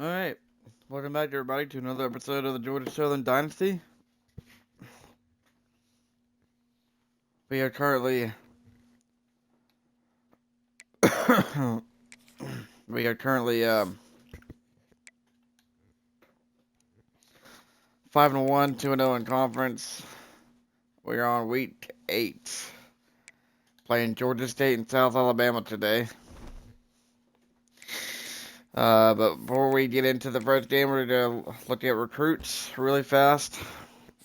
Alright, welcome back everybody to another episode of the Georgia Southern Dynasty. We are currently we are currently 5-1, 2-0 in conference. We are on week 8, playing Georgia State and South Alabama today. But before we get into the first game, we're gonna look at recruits really fast,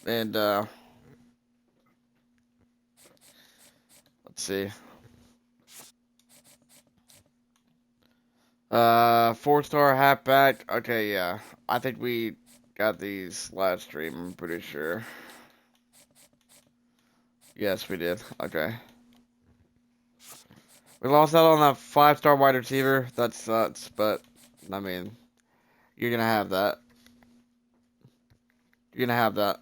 and let's see. 4-star halfback. Okay, yeah. I think we got these last stream, I'm pretty sure. Yes, we did. Okay. We lost out on that 5-star wide receiver. That sucks, but, I mean, you're gonna have that. You're gonna have that.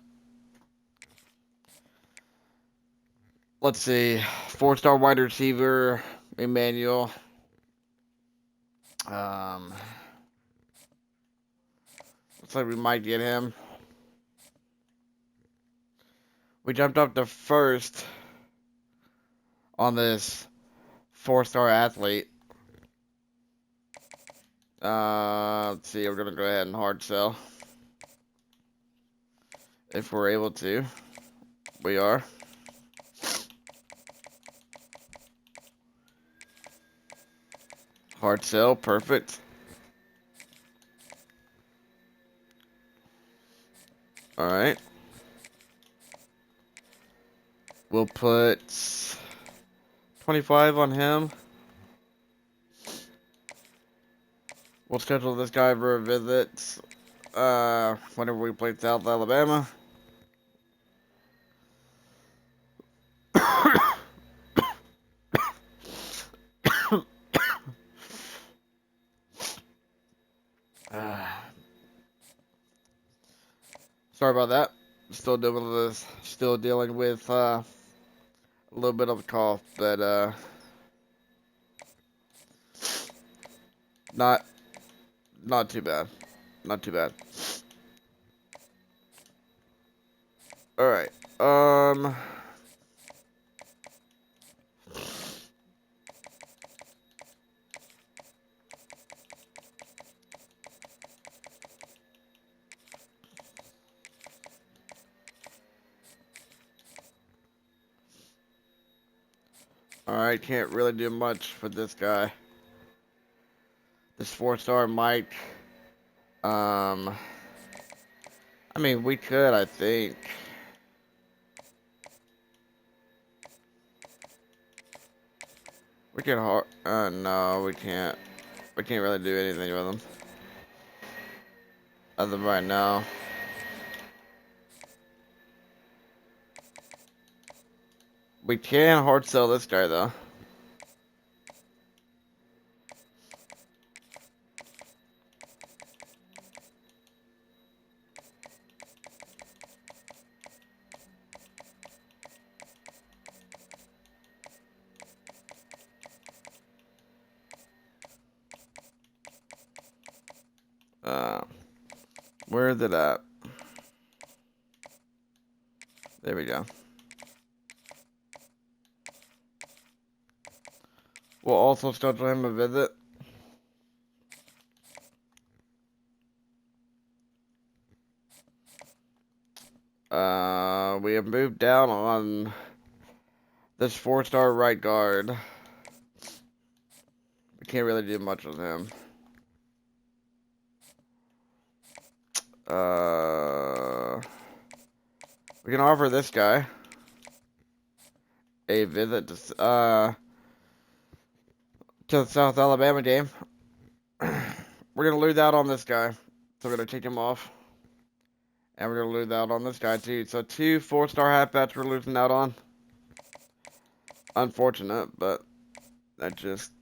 Let's see. 4-star wide receiver, Emmanuel. Um, Looks like we might get him. We jumped up to first on this 4-star athlete. Let's see. We're gonna go ahead and hard sell if we're able to. We are. Hard sell, perfect. Alright. We'll put 25 on him. We'll schedule this guy for a visit whenever we play South Alabama. Sorry about that. Still dealing with a little bit of a cough, but not too bad. Not too bad. All right. All right. Can't really do much for this guy. This 4-star might. I mean, we could. I think. We can hard. No, we can't. We can't really do anything with him. As of right now. We can hard sell this guy though. Where is it at? There we go. We'll also schedule him a visit. We have moved down on this 4-star right guard. We can't really do much with him. We can offer this guy a visit to the South Alabama game. We're gonna lose out on this guy, so we're gonna take him off, and we're gonna lose out on this guy too. So 2 4-star halfbacks we're losing out on. Unfortunate, but that just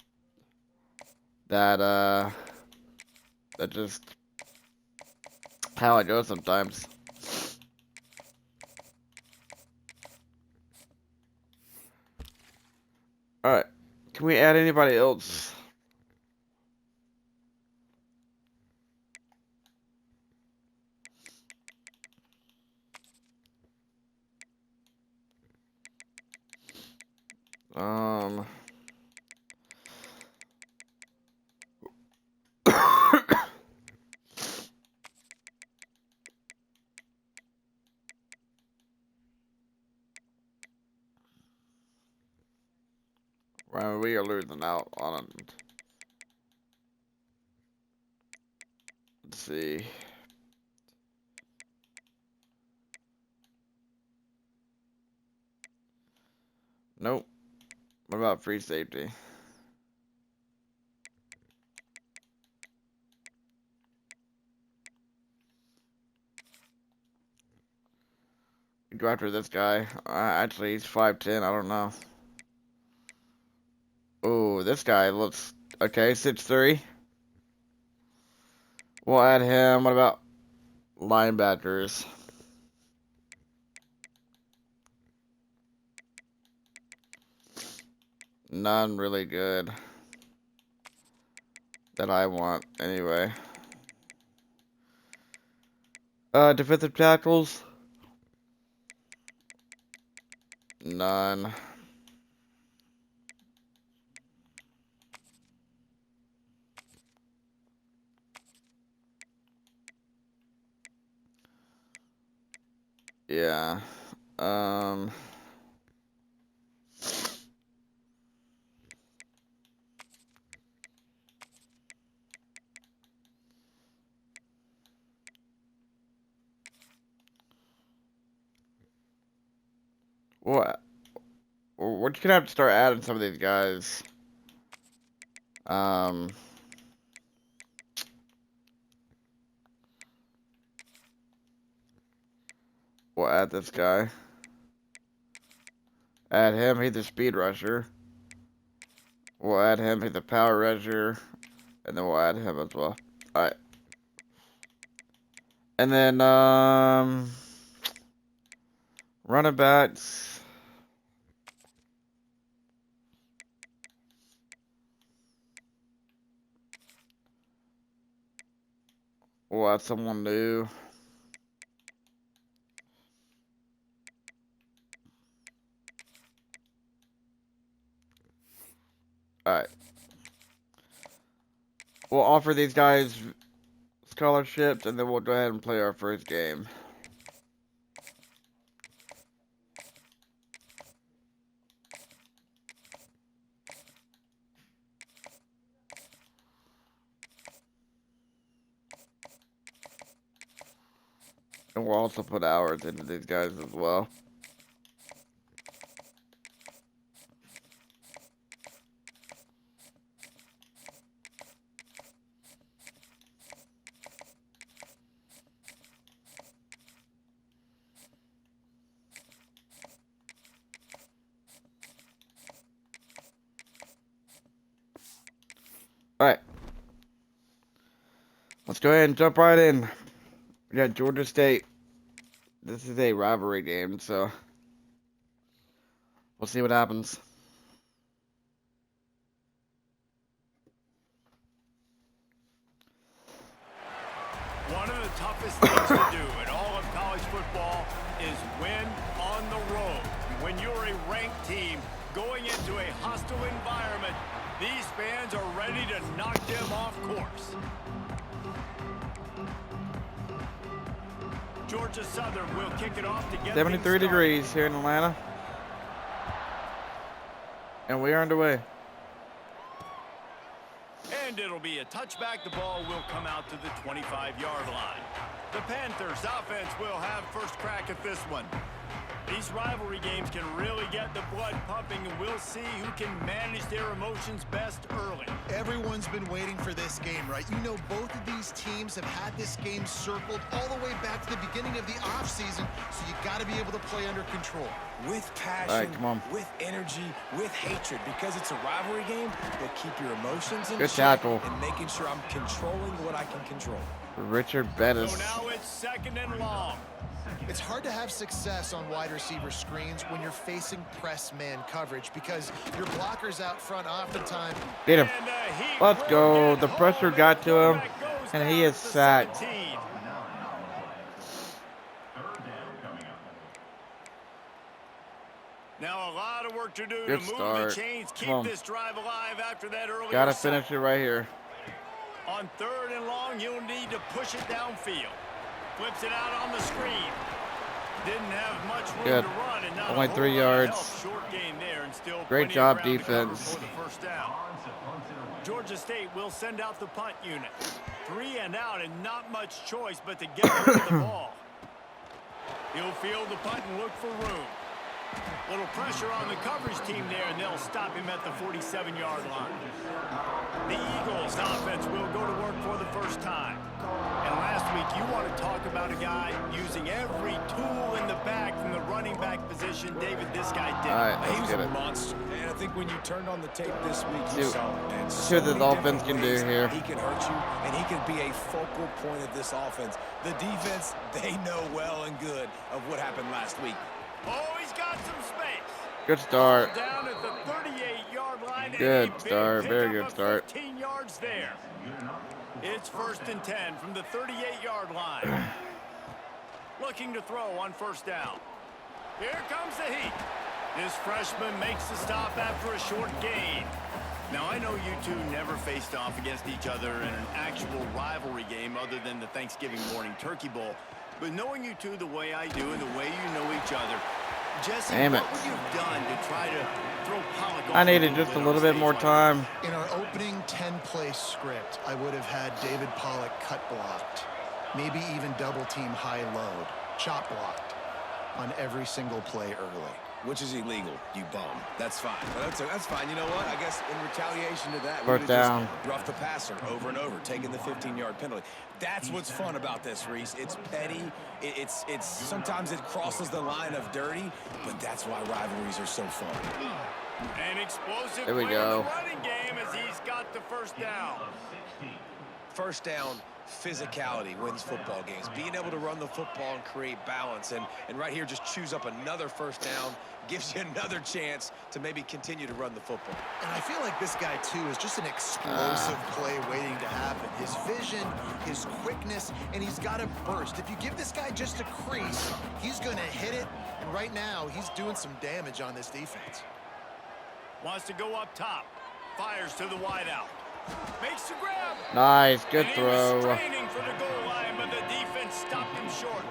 how it goes sometimes. Alright. Can we add anybody else? Um. Well, we are losing out on it. Let's see. Nope. What about free safety? Go after this guy. Actually, he's 5'10". I don't know. Oh, this guy looks okay. 6'3". We'll add him. What about linebackers? None really good that I want, anyway. Defensive tackles? None. Yeah. Um. What? We're just gonna have to start adding some of these guys. We'll add this guy. Add him. He's a speed rusher. We'll add him. He's a power rusher. And then we'll add him as well. Alright. And then, running backs. We'll add someone new. Alright. We'll offer these guys scholarships, and then we'll go ahead and play our first game. And we'll also put hours into these guys as well. Alright. Let's go ahead and jump right in. We got Georgia State. This is a rivalry game, so we'll see what happens. One of the toughest things to do in all of college football is win on the road. When you're a ranked team going into a hostile environment, these fans are ready to knock them off course. Georgia Southern will kick it off to get 73 degrees here in Atlanta. And we are underway. And it'll be a touchback. The ball will come out to the 25-yard line. The Panthers offense will have first crack at this one. These rivalry games can really get the blood pumping, and we'll see who can manage their emotions best early. Everyone's been waiting for this game, right? You know, both of these teams have had this game circled all the way back to the beginning of the offseason, so you got to be able to play under control. With passion, right, come on. with energy, with hatred, because it's a rivalry game that keep your emotions in Good check tackle. and making sure I'm controlling what I can control. Richard Bettis. So now it's 2nd and long. It's hard to have success on wide receiver screens when you're facing press man coverage because your blockers out front oftentimes. Get him. Let's go. The pressure got to him, and he is sacked. Now a lot of work to do Good to move start. the chains, keep Come on. this drive alive after that early. Gotta finish it right here. On 3rd and long, you'll need to push it downfield. Flips it out on the screen. Didn't have much room Good. to run, and not Only a whole 3 lot of yards. help. Short gain there, and still Great plenty job, of ground to cover defense. for the first down. Georgia State will send out the punt unit. 3 and out, and not much choice but to get rid of the ball. He'll field the punt and look for room. Little pressure on the coverage team there, and they'll stop him at the 47-yard line. The Eagles offense will go to work for the first time. And last week, you want to talk about a guy using every tool in the bag from the running back position. David, this guy did. All right, He let's was get a it. monster, and I think when you turned on the tape this week, See you what- saw it, man. see what this many offense different can do ways here. He can hurt you, and he can be a focal point of this offense. The defense, they know well and good of what happened last week. Oh, he's got some space. Good start. Down at the 38-yard line. Good and a big start, very pickup good of start. 15 yards there. It's 1st and 10 from the 38-yard line. Looking to throw on 1st down. Here comes the heat. This freshman makes the stop after a short gain. Now, I know you two never faced off against each other in an actual rivalry game other than the Thanksgiving morning Turkey Bowl. But knowing you two the way I do and the way you know each other, Jesse, Damn it. what would you have done to try to throw Pollock off I needed a just a bit little on bit stage more like time. In our opening 10-play script, I would have had David Pollock cut blocked, maybe even double team high load, chop blocked on every single play early. Which is illegal, you bum. That's fine. But that's fine. You know what? I guess in retaliation to that, we First would down. just rough the passer over and over, taking the 15-yard penalty. That's what's fun about this, Reese. It's petty. It's sometimes it crosses the line of dirty, but that's why rivalries are so fun. An explosive There we play go. in the running game as he's got the 1st down. First down, physicality wins football games. Being able to run the football and create balance. And right here, just choose up another 1st down, gives you another chance to maybe continue to run the football. And I feel like this guy, too, is just an explosive play waiting to happen. His vision, his quickness, and he's got a burst. If you give this guy just a crease, he's going to hit it. And right now, he's doing some damage on this defense. Wants to go up top. Fires to the wideout. Makes the grab. Nice, good And he was throw. straining for the goal line, but the defense stopped him short.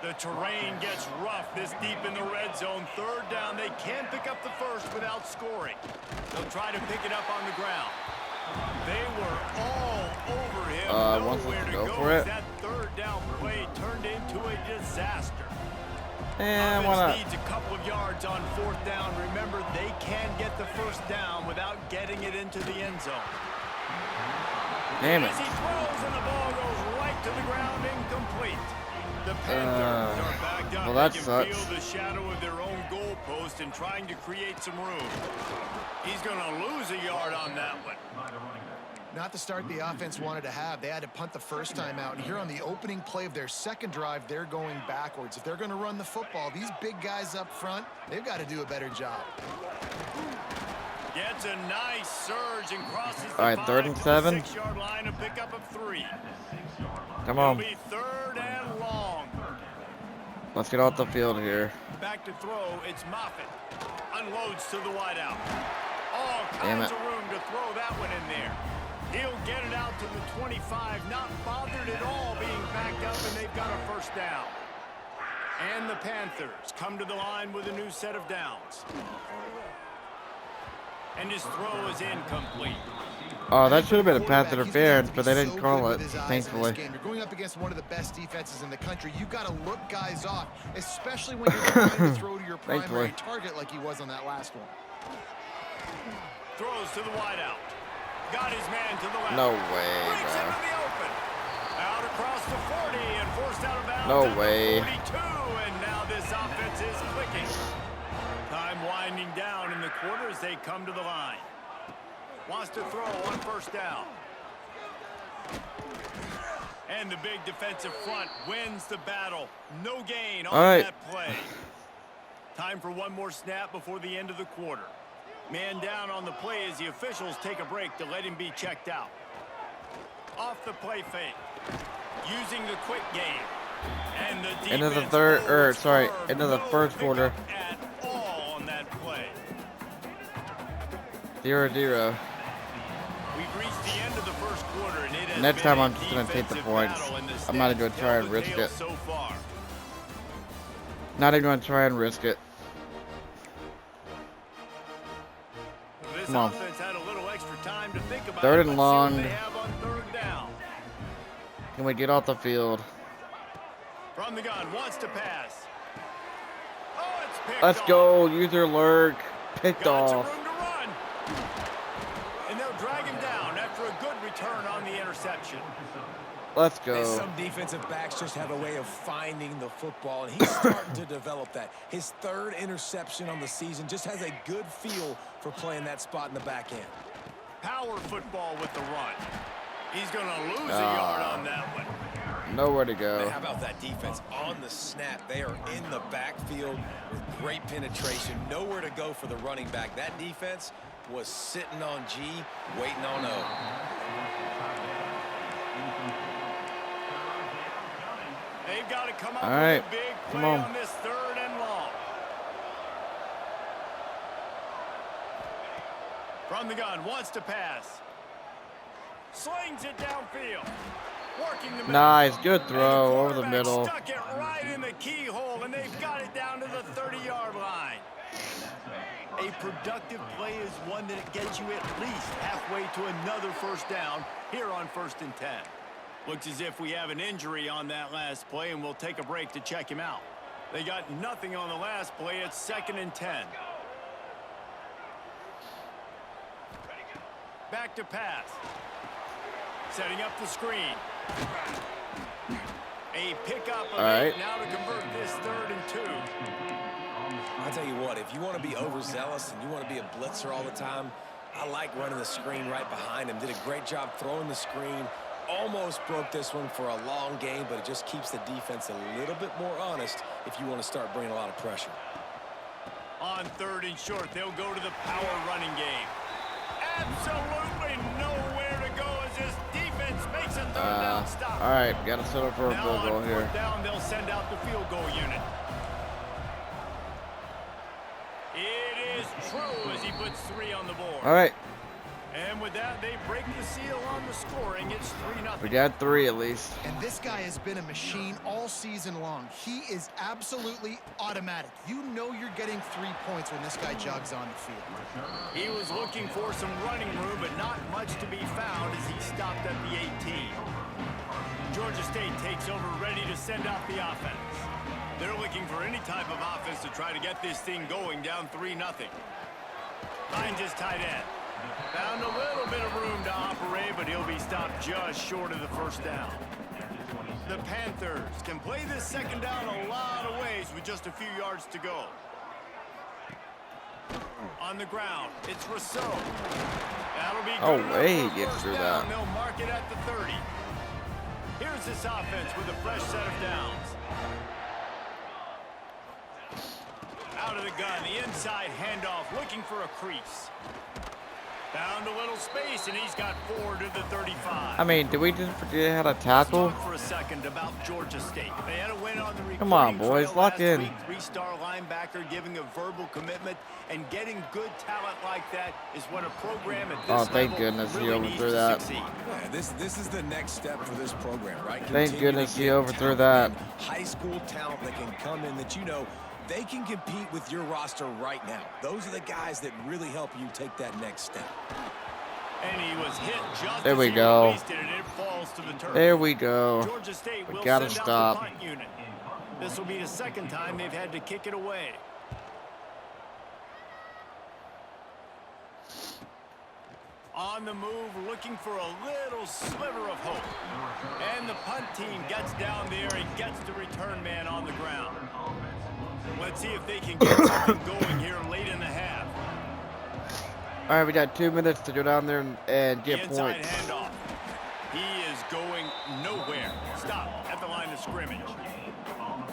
The terrain gets rough this deep in the red zone. 3rd down, they can't pick up the 1st without scoring. They'll try to pick it up on the ground. They were all over him. Wants us Nowhere to to go go for as it. that 3rd down play turned into a disaster. And Offense why not? needs a couple of yards on 4th down. Remember, they can get the 1st down without getting it into the end zone. Damn it. As he throws and the ball goes right to the ground, incomplete. The Panthers are backed up. well, that They can sucks. feel the shadow of their own goalpost and trying to create some room. He's going to lose a yard on that one. Not the start the offense wanted to have. They had to punt the 1st time out. And here on the opening play of their 2nd drive, they're going backwards. If they're going to run the football, these big guys up front, they've got to do a better job. Gets a nice surge and crosses the All right, 3rd and 7. 6-yard line, a pickup of 3. Come It'll on. be 3rd and long. Let's get off the field here. Back to throw, it's Moffitt. Unloads to the wideout. All Damn kinds it. of room to throw that one in there. He'll get it out to the 25, not bothered at all being backed up, and they've got a 1st down. And the Panthers come to the line with a new set of downs. And his throw is incomplete. Oh, that should have been a pass Quarterback, he's gonna have interference, to but be they didn't so call good it, with his eyes in this thankfully. game. You're going up against one of the best defenses in the country. You've got to look guys off, especially when you're trying to throw to your primary Thankfully. target like he was on that last one. Throws to the wideout. Got his man to the left. No way, Breaks bro. into the open. Out across the 40 and forced out of bounds. No at the way. 42, and now this offense is clicking. Time winding down in the quarter as they come to the line. Wants to throw on 1st down. And the big defensive front wins the battle. No gain on All right. that play. Time for one more snap before the end of the quarter. Man down on the play as the officials take a break to let him be checked out. Off the play fake. Using the quick game. And the Into the defense third, holds sorry, firm. into the No 1st quarter. pickup at all 0-0. We've reached the end of the first quarter, and it has Next been time a I'm just gonna take the defensive points. battle in this I'm not game. even gonna try and Tell the risk tale it. so far. Not even gonna try and risk it. This Come on. offense had a little extra time to think about Third it. and Let's see what long. they have on third down. Can we get off the field? From the gun, wants to pass. Oh, it's picked Let's off. go. User lurk. Picked Got some off. room to run. And they'll drag him down after a good return on the interception. Let's And go. some defensive backs just have a way of finding the football, and he's starting to develop that. His third interception on the season, just has a good feel for playing that spot in the back end. Power football with the run. He's going to lose a yard on that one. Nowhere to Man, go. how about that defense on the snap? They are in the backfield with great penetration. Nowhere to go for the running back. That defense was sitting on G, waiting on O. They've got to come up All right. with a big Come play on. on this third and long. From the gun, wants to pass. Slings it downfield. Working the middle. Nice. Good And throw over the quarterback middle. Stuck it right in the keyhole, and they've got it down to the 30-yard line. A productive play is one that gets you at least halfway to another first down here on 1st and 10. Looks as if we have an injury on that last play, and we'll take a break to check him out. They got nothing on the last play. It's 2nd and 10. Back to pass. Setting up the screen. A pickup of All right. 8 now to convert this 3rd and 2. I'll tell you what, if you want to be overzealous and you want to be a blitzer all the time, I like running the screen right behind him. Did a great job throwing the screen. Almost broke this one for a long game, but it just keeps the defense a little bit more honest if you want to start bringing a lot of pressure. On 3rd and short, they'll go to the power running game. Absolutely nowhere to go as this defense makes a 3rd down stop. All right. Got to settle for a Now field goal on 4th here. down, they'll send out the field goal unit. It is true as he puts 3 on the board. All right. And with that, they break the seal on the scoring. It's 3-0. We got 3 at least. And this guy has been a machine all season long. He is absolutely automatic. You know you're getting 3 points when this guy jogs on the field. He was looking for some running room, but not much to be found as he stopped at the 18. Georgia State takes over, ready to send out the offense. They're looking for any type of offense to try to get this thing going, down 3-0. Finds his tight end. Found a little bit of room to operate, but he'll be stopped just short of the 1st down. The Panthers can play this 2nd down a lot of ways with just a few yards to go. On the ground, it's Rousseau. That'll be Oh, good enough way for he gets first through down. that. They'll mark it at the 30. Here's this offense with a fresh set of downs. Out of the gun, the inside handoff, looking for a crease. Found a little space, and he's got 4 to the 35. I mean, did we just forget how to tackle? Talk for a second about Georgia State. They had a win on the Come on, recruiting boys, trail lock last in. week. 3-star linebacker giving a verbal commitment, and getting good talent like that is what a program at this Oh, thank level goodness he really needs overthrew to that. succeed. Yeah, this is the next step for this program, right? Thank Continue goodness to he get overthrew talent, that. man. High school talent that can come in that you know they can compete with your roster right now. Those are the guys that really help you take that next step. And he was hit just There as we he go. released it, and it falls to the turf. There we go. Georgia State We will gotta send stop. out the punt unit. This will be the 2nd time they've had to kick it away. On the move, looking for a little sliver of hope. And the punt team gets down there and gets the return man on the ground. Let's see if they can get something going here late in the half. All right, we got 2 minutes to go down there and The get inside points. handoff. He is going nowhere. Stop at the line of scrimmage.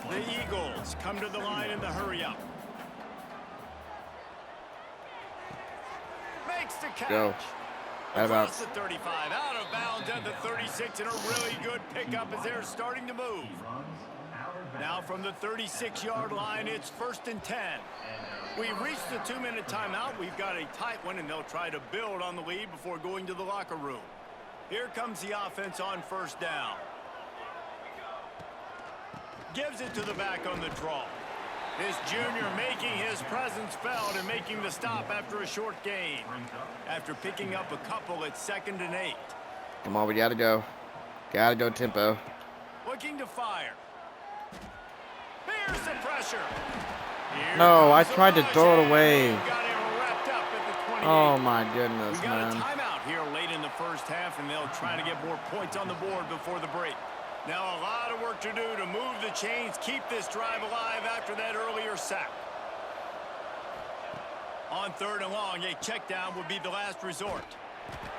The Eagles come to the line in the hurry-up. Makes the catch. Go. How about Across the 35, out of bounds at the 36, and a really good pickup as they're starting to move. Now from the 36-yard line, it's 1st and 10. We've reached the 2-minute timeout. We've got a tight one, and they'll try to build on the lead before going to the locker room. Here comes the offense on 1st down. Gives it to the back on the draw. This junior making his presence felt and making the stop after a short gain. After picking up a couple at 2nd and 8. Come on, we gotta go. Gotta go tempo. Looking to fire. Here's the pressure. Here No, I comes the tried to rush, throw it and away. got him wrapped up at the 28. Oh my goodness, We got man. a timeout here late in the first half, and they'll try to get more points on the board before the break. Now a lot of work to do to move the chains, keep this drive alive after that earlier sack. On 3rd and long, a check down would be the last resort.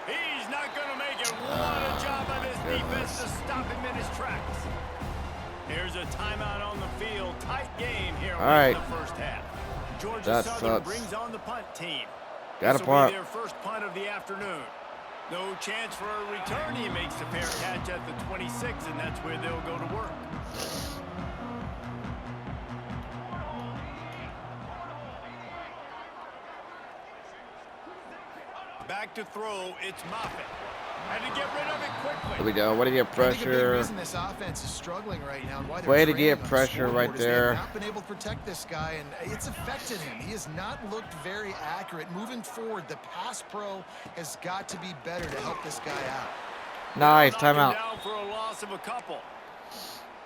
He's not going to make it. What a job by this defense to stop him in his tracks. Here's a timeout on the field. Tight game here in the first half. Georgia That Southern sucks. brings on the punt team. Gotta This will punt. be their first punt of the afternoon. No chance for a return. He makes the fair catch at the 26, and that's where they'll go to work. Back to throw, it's Moffitt. Had to get rid of it quickly. Here we go. Way to get I think a big pressure. reason this offense is struggling right now and why they're Way to trailing get on pressure right scoreboard is they there. have not been able to protect this guy, and it's affected him. He has not looked very accurate. Moving forward, the pass pro has got to be better to help this guy out. Nice, Knock him timeout. down for a loss of a couple.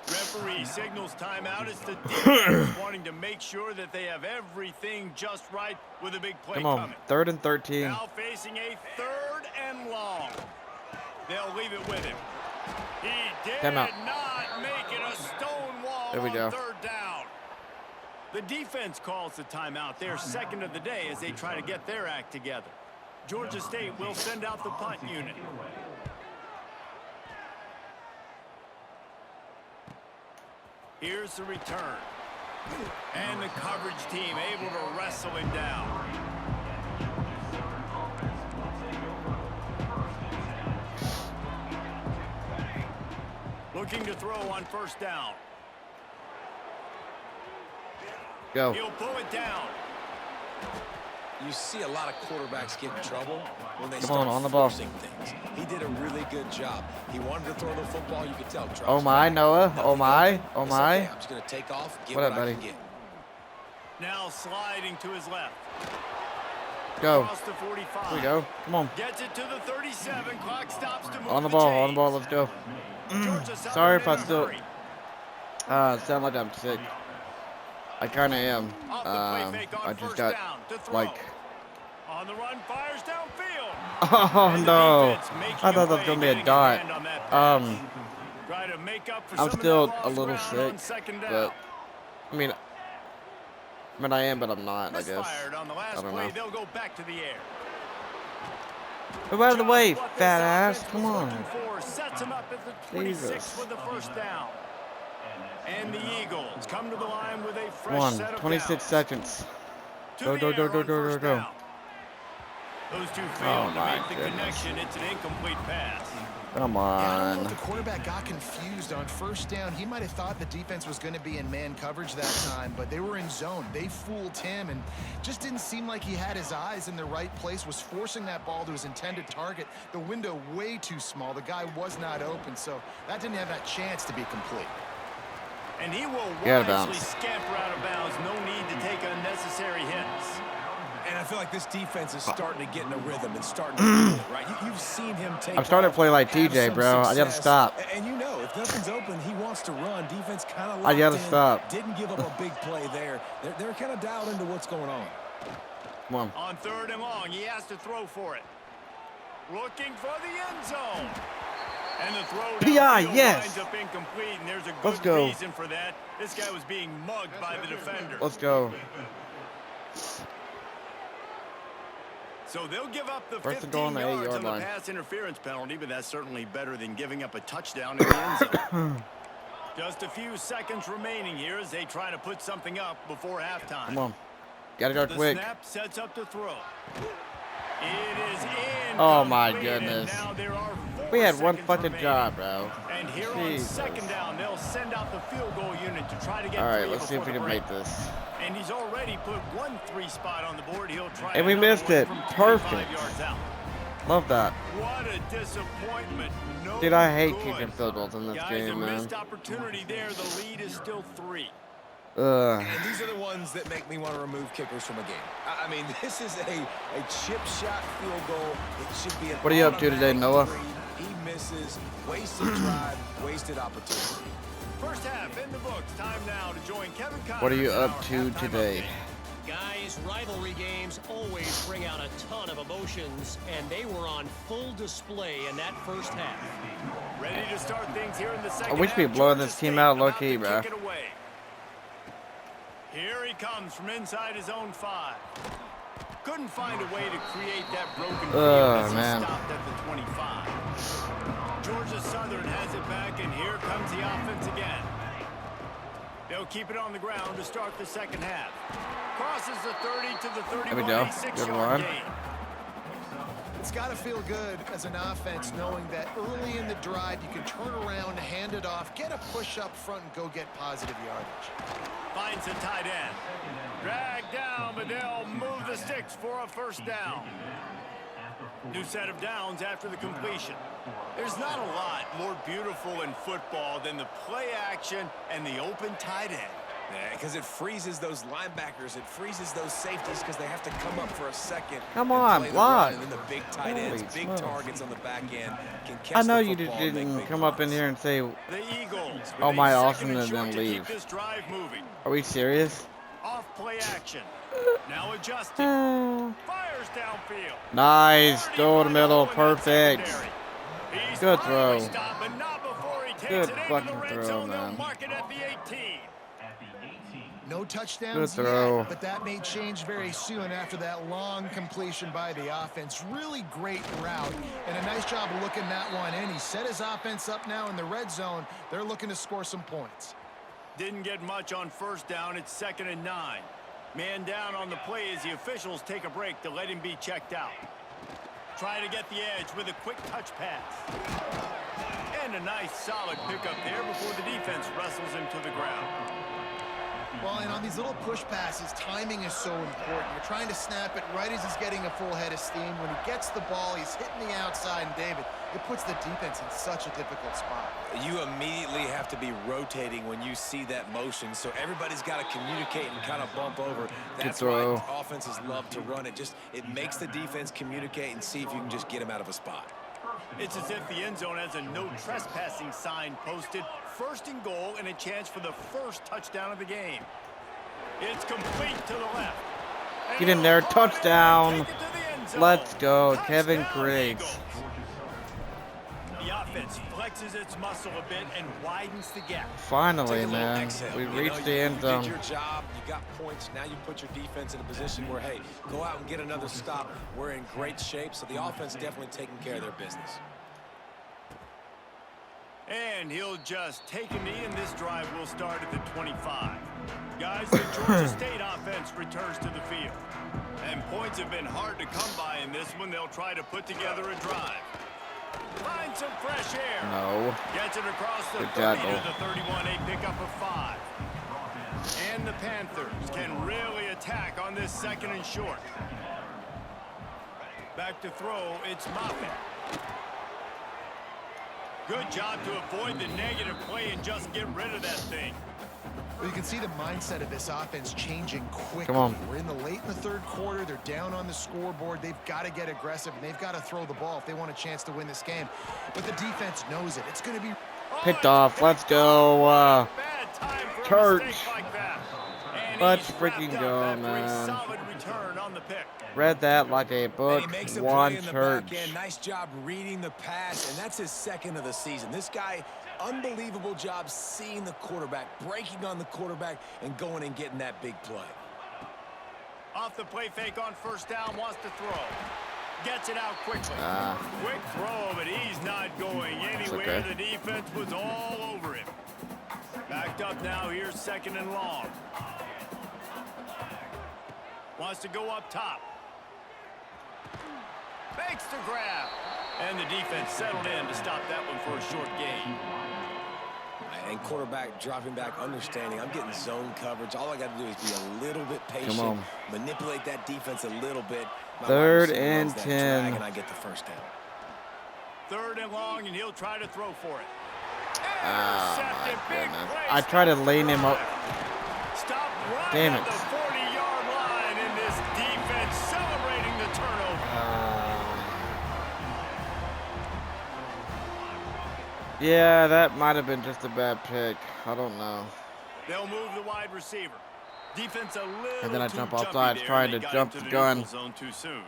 Referee signals timeout. It's the defense wanting to make sure that they have everything just right with a big play Come on, coming. 3rd and 13. Now facing a 3rd and long. They'll leave it with him. He did Timeout. not make it a stone wall There we on go. 3rd down. The defense calls the timeout. Their second of the day as they try to get their act together. Georgia State will send out the punt unit. Here's the return. And the coverage team able to wrestle him down. Looking to throw on 1st down. Go. He'll pull it down. You see a lot of quarterbacks get in trouble when they Come start on the ball. forcing things. He did a really good job. He wanted to throw the football. You could tell. Oh my, Noah. Oh my. Oh It's my. okay. I'm just going to take off, get What what, up, I buddy? can get. Now sliding to his left. Go. Across the 45. Here we go. Come on. Gets it to the 37. Clock stops to move On the ball. On the chains. ball. Let's go. Georgia Southern Sorry if in I a still hurry. sound like I'm sick. I kind of am. Off the play fake on I just 1st got down to throw. like. On the run, fires downfield. Oh And the no! defense making I thought that a was gonna be play, a getting dot. hand on that pass. Try to make up for I'm some of still that a lost little ground sick, on 2nd down. but I mean I am, but I'm not. I guess. Misfired on the last I don't play. know. They'll go back to the air. Move out of the way, Just what this fat ass! offense Come was on. looking for. Sets him up at the 26 Jesus. with the 1st down. And the Eagles come to the line with a fresh One. set of 26 downs. seconds. To Go, the go, air go, go, on go, 1st go, go. down. Those two Oh, failed to my make the goodness. connection. It's an incomplete pass. Come Yeah, I don't know on. if the quarterback got confused on 1st down. He might have thought the defense was going to be in man coverage that time, but they were in zone. They fooled him and just didn't seem like he had his eyes in the right place, was forcing that ball to his intended target. The window way too small. The guy was not open, so that didn't have that chance to be complete. And he will Get out of wisely bounds. scamper out of bounds. No need to take unnecessary hits. And I feel like this defense is starting to get in a rhythm and starting to feel it, right? You've seen him take I'm starting to off, play like have TJ, some bro. I gotta success, stop. And you know, if nothing's open, he wants to run. Defense kind of I gotta in, stop. Didn't give up a big play there. They're kind of dialed into what's going on. Come on. On 3rd and long, he has to throw for it. Looking for the end zone. And the throw PI, downfield yes. winds up incomplete, and there's a Let's good go. reason for that. This guy was being mugged by the defender. Let's go. So they'll give up the First 15 and goal on the yards 8-yard on the line. pass interference penalty, but that's certainly better than giving up a touchdown in the end zone. Just a few seconds remaining here as they try to put something up before halftime. Come on. Gotta go The quick. snap sets up to throw. It is in. Oh, my goodness. Now there are We had one seconds fucking remaining. job, bro. And here on Jesus. second down, they'll send out the field goal unit to try to get All right, three let's see if before we the can break. make this. And he's already put 1 3 spot on the board. He'll try And we another missed one it. from 25 Perfect. yards out. Love that. What a disappointment. No Dude, I hate good. kicking field goals in this Guys, game, a man. missed opportunity there. The lead is still 3. Ugh. And these are the ones that make me want to remove kickers from a game. I mean, this is a chip shot field goal. It should be an What are you up to today, Noah? He misses, wasted drive, wasted opportunity. First half in the books. Time now to join Kevin Connors. What are you in up our to halftime today? update. Guys, rivalry games always bring out a ton of emotions, and they were on full display in that first half. Ready to start things here in the second I wish half. we'd blown Georgia this team State out about low-key, to bro. kick it away. Here he comes from inside his own 5. Couldn't find a way to create that broken field as he man. stopped at the 25. Georgia Southern has it back, and here comes the offense again. They'll keep it on the ground to start the second half. Crosses the 30 to the 31, There we go. a Good 6-yard run. gain. It's got to feel good as an offense knowing that early in the drive you can turn around, hand it off, get a push up front, and go get positive yardage. Finds the tight end. Dragged down, but they'll move the sticks for a first down. New set of downs after the completion. There's not a lot more beautiful in football than the play action and the open tight end. Yeah, because it freezes those linebackers. It freezes those safeties because they have to come up for a second. Come and on, play the block. run, And then the big tight Holy ends, big smokes. targets on the back end can catch I know the you football and make didn't big come up in runs. here and say, The Eagles. Oh, with my a awesome, second and and short then to leave. keep this drive moving. are we serious? Off play action. Now adjusting. Uh, Fires downfield. Nice. Go to the middle. 35 going in Perfect. secondary. He's Good finally throw. stopped, but not before he takes Good it into the fucking red throw, zone. They'll man. mark it at the 18. No touchdowns Good throw. yet, but that may change very soon after that long completion by the offense. Really great route, and a nice job of looking that one in. He set his offense up now in the red zone. They're looking to score some points. Didn't get much on first down. It's 2nd and 9. Man down on the play as the officials take a break to let him be checked out. Trying to get the edge with a quick touch pass. And a nice solid pickup there before the defense wrestles him to the ground. Well, and on these little push passes, timing is so important. You're trying to snap it right as he's getting a full head of steam. When he gets the ball, he's hitting the outside, and David, it puts the defense in such a difficult spot. You immediately have to be rotating when you see that motion, so everybody's got to communicate and kind of bump over. That's throw. why offenses love to run it. It makes the defense communicate and see if you can just get him out of a spot. It's as if the end zone has a no trespassing sign posted. 1st and goal and a chance for the first touchdown of the game. It's complete to the left. Get in there. Touchdown. Take it to the end zone. Let's go. Touchdown, Kevin Griggs. Eagles. The offense flexes its muscle a bit and widens the gap. Finally, Take a little man. exhale. We You know, reached the end You zone. did your job. You got points. Now you put your defense in a position where, hey, go out and get another stop. We're in great shape, so the offense definitely taking care of their business. And he'll just take a knee, and this drive will start at the 25. Guys, the Georgia State offense returns to the field. And points have been hard to come by in this one. They'll try to put together a drive. Find some fresh air. No. Gets it across the Good 30 tackle. to the 31, a pickup of 5. And the Panthers can really attack on this 2nd and short. Back to throw, it's Moffitt. Good job to avoid the negative play and just get rid of that thing. Well, you can see the mindset of this offense changing quickly. Come on. We're in the late in the 3rd quarter. They're down on the scoreboard. They've got to get aggressive, and they've got to throw the ball if they want a chance to win this game. But the defense knows it. It's going to be... Picked off. Let's go. Bad time for a Church. mistake like that. And Let's he's freaking wrapped up go, after a man. solid return on the pick. Read that like a book. And he makes a One play in the church. back end. Nice job reading the pass, and that's his 2nd of the season. This guy, unbelievable job seeing the quarterback, breaking on the quarterback, and going and getting that big play. Off the play fake on first down, wants to throw. Gets it out quickly. Ah. Quick throw, but he's not going anywhere. okay. The defense was all over him. Backed up now, here's 2nd and long. Wants to go up top. Makes the grab. And the defense settled in to stop that one for a short gain. And quarterback dropping back, understanding I'm getting zone coverage. All I got to do is be a little bit patient, manipulate that defense a little bit. My 3rd and 10. And I get the first down. 3rd and long, and he'll try to throw for it. Oh, my goodness. I try to lane him up. Stop right Damn at it. the 40-yard line, and this defense celebrating the turnover. Yeah, that might have been just a bad pick. I don't know. They'll move the wide receiver. Defense a little And then I too jump jumpy offside there, trying and they to got jump into the the gun. neutral zone too soon.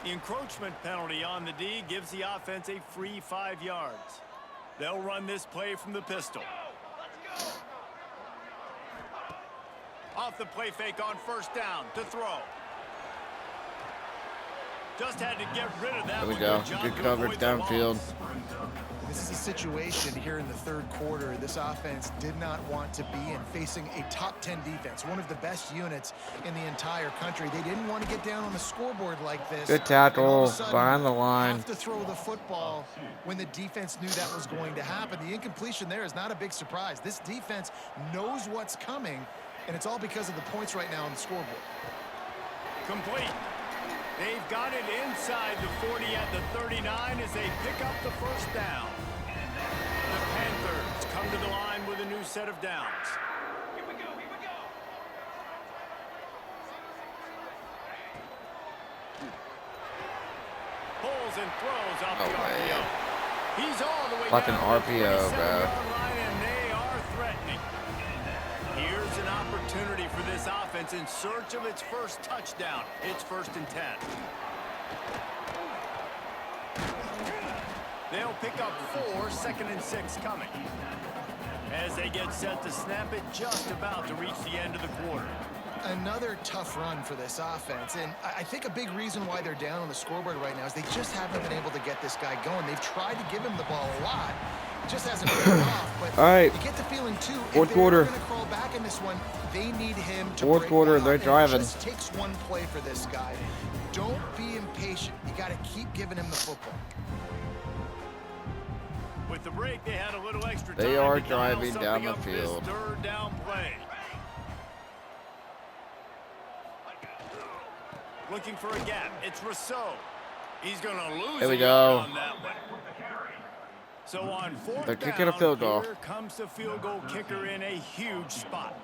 The encroachment penalty on the D gives the offense a free 5 yards. They'll run this play from the pistol. Off the play fake on 1st down to throw. Just had to get rid of that. There we go. Good coverage downfield. This is a situation here in the 3rd quarter this offense did not want to be in, facing a top 10 defense, one of the best units in the entire country. They didn't want to get down on the scoreboard like this. Good tackle behind the line. Have to throw the football when the defense knew that was going to happen. The incompletion there is not a big surprise. This defense knows what's coming, and it's all because of the points right now on the scoreboard. Complete. They've got it inside the 40 at the 39 as they pick up the 1st down. The Panthers come to the line with a new set of downs. Here we go. Pulls and throws off the RPO. He's all the way Like an down RPO, the bro. 27-yard line, and they are threatening. Here's an opportunity for this offense in search of its first touchdown. It's 1st and 10. They'll pick up 4, 2nd and 6 coming. As they get set to snap it, just about to reach the end of the quarter. Another tough run for this offense, and I think a big reason why they're down on the scoreboard right now is they just haven't been able to get this guy going. They've tried to give him the ball a lot. Just hasn't paid off, but All right. you get the feeling too, Fourth if quarter. they're going to crawl back in this one, they need him to 4th break quarter, out, they're and driving. It just takes one play for this guy. Don't be impatient. You got to keep giving him the football. With the break, they had a little extra time. They are to dial driving something down the up for this field. 3rd down play. Looking for a gap. It's Rousseau. He's going to lose There we a go. yard on that one. So on 4th They're down, kicking a field goal. here comes the field goal kicker in a huge spot.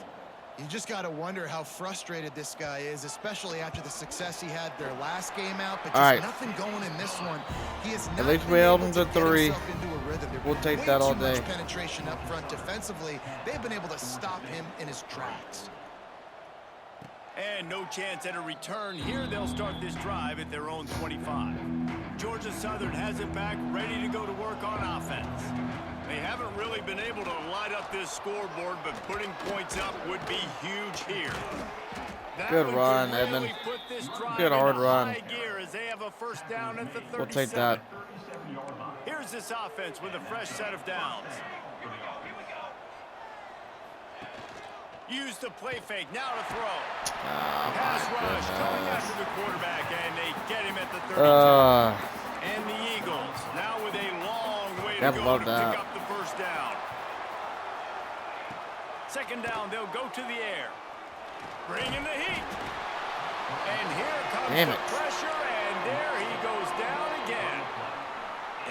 You just got to wonder how frustrated this guy is, especially after the success he had their last game out, but just nothing going in this one. He is not least we been held able him to to get 3. himself into a rhythm. We'll take Way that all too much day. penetration up front defensively. They've been able to stop him in his tracks. And no chance at a return. Here they'll start this drive at their own 25. Georgia Southern has it back, ready to go to work on offense. They haven't really been able to light up this scoreboard, but putting points up would be huge here. That Good one run, could Edmund. really put this drive Good hard into run. high gear as they have a 1st down at the 37. We'll take that. Here's this offense with a fresh set of downs. Use the play fake, now to throw. Pass rush coming after the quarterback, and they get him at the 32. And the Eagles now with a long way to go to pick up the 1st down. 2nd down, they'll go to the air. Bring in the heat. And here comes the pressure, and there he goes down again.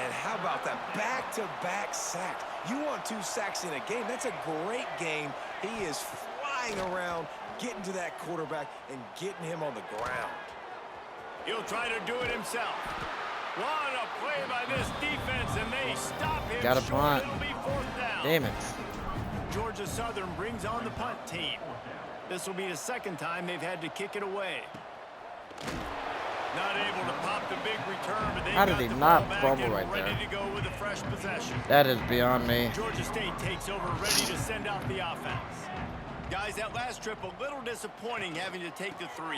And how about that back-to-back sacks? You want 2 sacks in a game. That's a great game. He is flying around, getting to that quarterback and getting him on the ground. He'll try to do it himself. What a play by this defense, and they stop him. Got a punt. It'll be 4th down. Damn it. Georgia Southern brings on the punt team. This will be the 2nd time they've had to kick it away. Not able to pop the big return, but they How did got he the not ball back fumble and right ready there? to go with a fresh possession. That is beyond me. Georgia State takes over, ready to send out the offense. Guys, that last trip a little disappointing having to take the 3.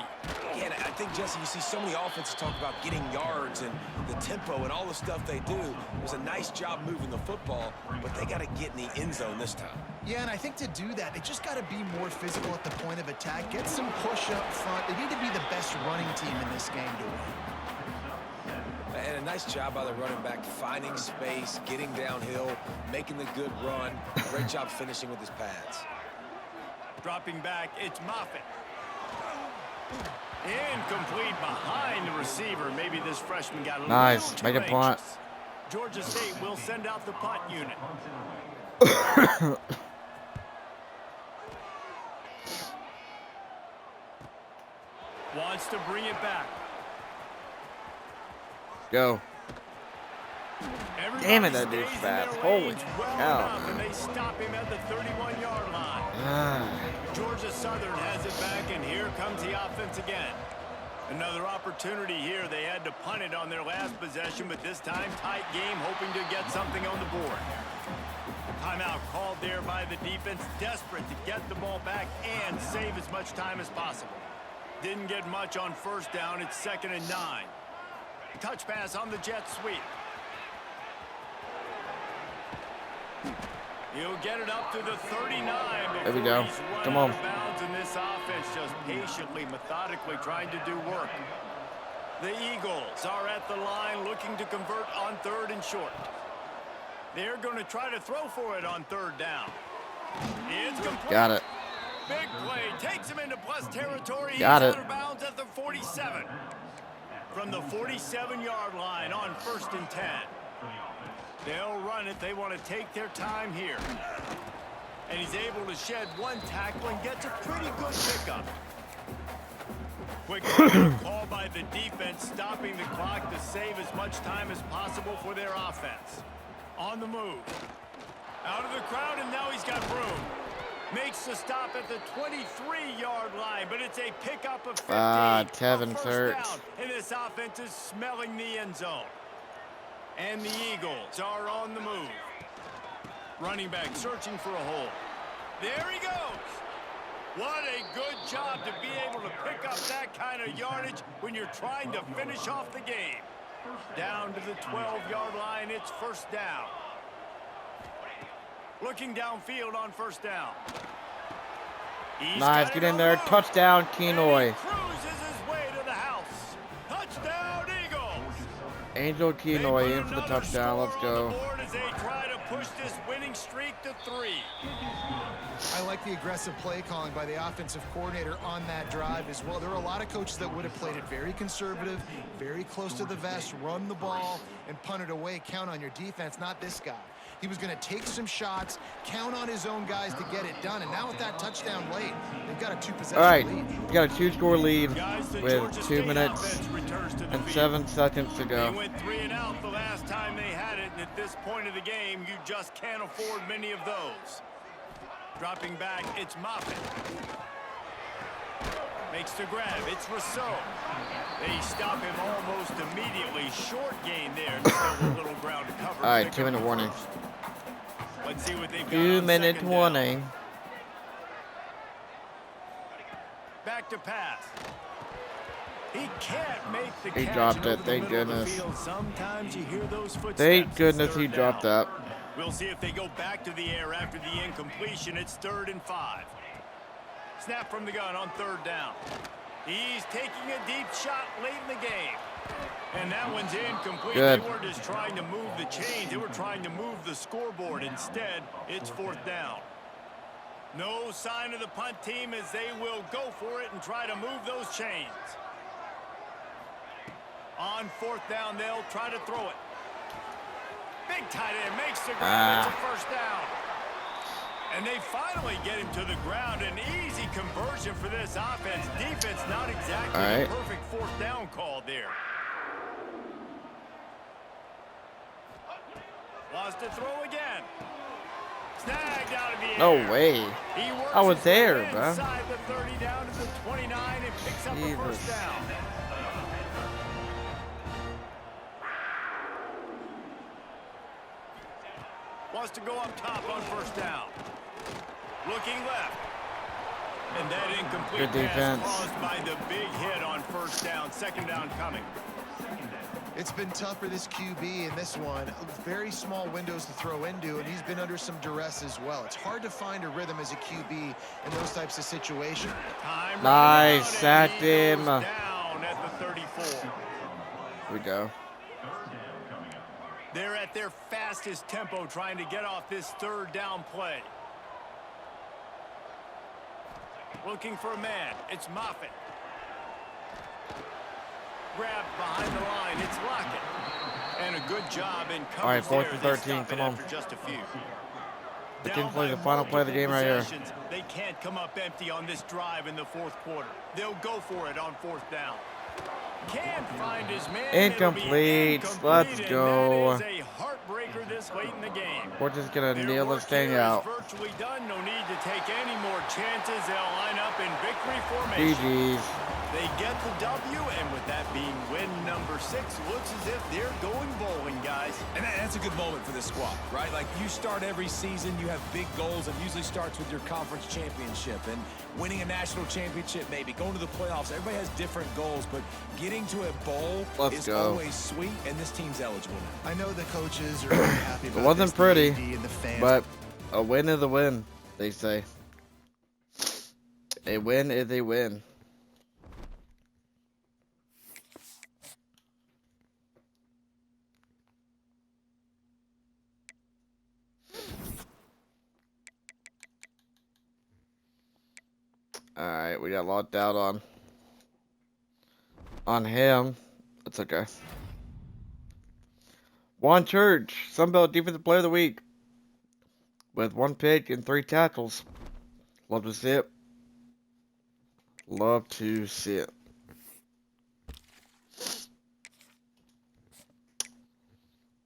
Yeah, and I think, Jesse, you see so many offenses talk about getting yards and the tempo and all the stuff they do. It was a nice job moving the football, but they got to get in the end zone this time. Yeah, and I think to do that, they just got to be more physical at the point of attack, get some push up front. They need to be the best running team in this game to win. And a nice job by the running back, finding space, getting downhill, making the good run. Great job finishing with his pads. Dropping back, it's Moffitt. Incomplete behind the receiver. Maybe this freshman got a Nice. little too Make a punt. anxious. Georgia State will send out the punt unit. Wants to bring it back. Go. Damn it, that dude's fast. Holy cow. And they stop him at the 31-yard line. Georgia Southern has it back, and here comes the offense again. Another opportunity here. They had to punt it on their last possession, but this time tight game, hoping to get something on the board. Timeout called there by the defense, desperate to get the ball back and save as much time as possible. Didn't get much on first down. It's 2nd and 9. Touch pass on the jet sweep. He'll get it up to the 39. There we go. Come on. Bounds, and this offense just patiently, methodically trying to do work. The Eagles are at the line looking to convert on 3rd and short. They're going to try to throw for it on 3rd down. It's complete. Got it. Big play. Takes him into plus territory. Got He's it. out of bounds at the 47. From the 47-yard line on 1st and 10. They'll run it. They want to take their time here. And he's able to shed one tackle and gets a pretty good pickup. Quick call by the defense, stopping the clock to save as much time as possible for their offense. On the move. Out of the crowd, and now he's got room. Makes the stop at the 23-yard line, but it's a pickup of 15. Kevin First Search. down, and this offense is smelling the end zone. And the Eagles are on the move. Running back searching for a hole. There he goes. What a good job to be able to pick up that kind of yardage when you're trying to finish off the game. Down to the 12-yard line, it's 1st down. Looking downfield on 1st down. He's Nice. Get in there. Touchdown, Kenoy. Cruises his way to the house. Touchdown, Eagles. Angel Kenoy in for the touchdown. Let's go. As they try to push this winning streak to 3. I like the aggressive play calling by the offensive coordinator on that drive as well. There are a lot of coaches that would have played it very conservative, very close to the vest, run the ball, and punt it away. Count on your defense, not this guy. He was going to take some shots, count on his own guys to get it done. And now with that touchdown late, they've got a 2-possession All right, lead. we got a 2-score lead Guys, the with Georgia 2 State minutes offense returns to the and field. 7 seconds to They go. went 3 and out the last time they had it, and at this point of the game, you just can't afford many of those. Dropping back, it's Moffitt. Makes the grab, it's Rousseau. They stop him almost immediately. Short gain there, still a little ground to cover. All right, 2-minute warning. Let's see what they've got. 2-minute on 2nd down. warning. Back to pass. He can't make the He catch dropped over it, the thank middle of the goodness. field. Sometimes you hear those footsteps. Thank It's goodness 3rd he dropped down. that. We'll see if they go back to the air after the incompletion. It's 3rd and 5. Snap from the gun on 3rd down. He's taking a deep shot late in the game. And that one's incomplete. Good. They were just trying to move the chains. They were trying to move the scoreboard. Instead, it's 4th down. No sign of the punt team as they will go for it and try to move those chains. On 4th down, they'll try to throw it. Big tight end makes the grab. It's a 1st down. And they finally get him to the ground. An easy conversion for this offense. Defense not exactly All right. the perfect 4th down call there. Wants to throw again. Snagged out of the air. No way. He works I was his way there, bro. inside the 30 down to the 29 and picks up a Jesus. 1st down. Wants to go up top on 1st down. Looking left. And that incomplete Good defense. pass caused by the big hit on first down. Second down coming. It's been tough for this QB in this one. Very small windows to throw into, and he's been under some duress as well. It's hard to find a rhythm as a QB in those types of situations. Time Nice, running out, sacked and he him. goes down at the 34. Here we go. They're at their fastest tempo trying to get off this third down play. Looking for a man. It's Moffitt. Grabbed behind the line. It's Lockett. And a good job in coverage. All right, fourth and there. 13. They stop come it on. after just a few. We can Down play by the final play of the game right here. possessions. They can't come up empty on this drive in the fourth quarter. They'll go for it on fourth down. Can't find his man. Incomplete. Let's go. And that is a heartbreaker this late in the game. We're just gonna Their kneel work this thing here is out. virtually done. No need to take any more chances. They'll line up in victory formation. GG's. They get the W, and with that being win number 6, looks as if they're going bowling, guys. And that's a good moment for this squad, right? Like, you start every season, you have big goals. It usually starts with your conference championship and winning a national championship, maybe going to the playoffs. Everybody has different goals, but getting to a bowl is always sweet, and this team's eligible now. I know the coaches are very happy about It wasn't this, pretty, the AD and the fans. but a win is a win, they say. A win is a win. Alright, we got locked out on him. That's okay. Juan Church, Sunbelt Defensive Player of the Week, with 1 pick and 3 tackles. Love to see it. Love to see it.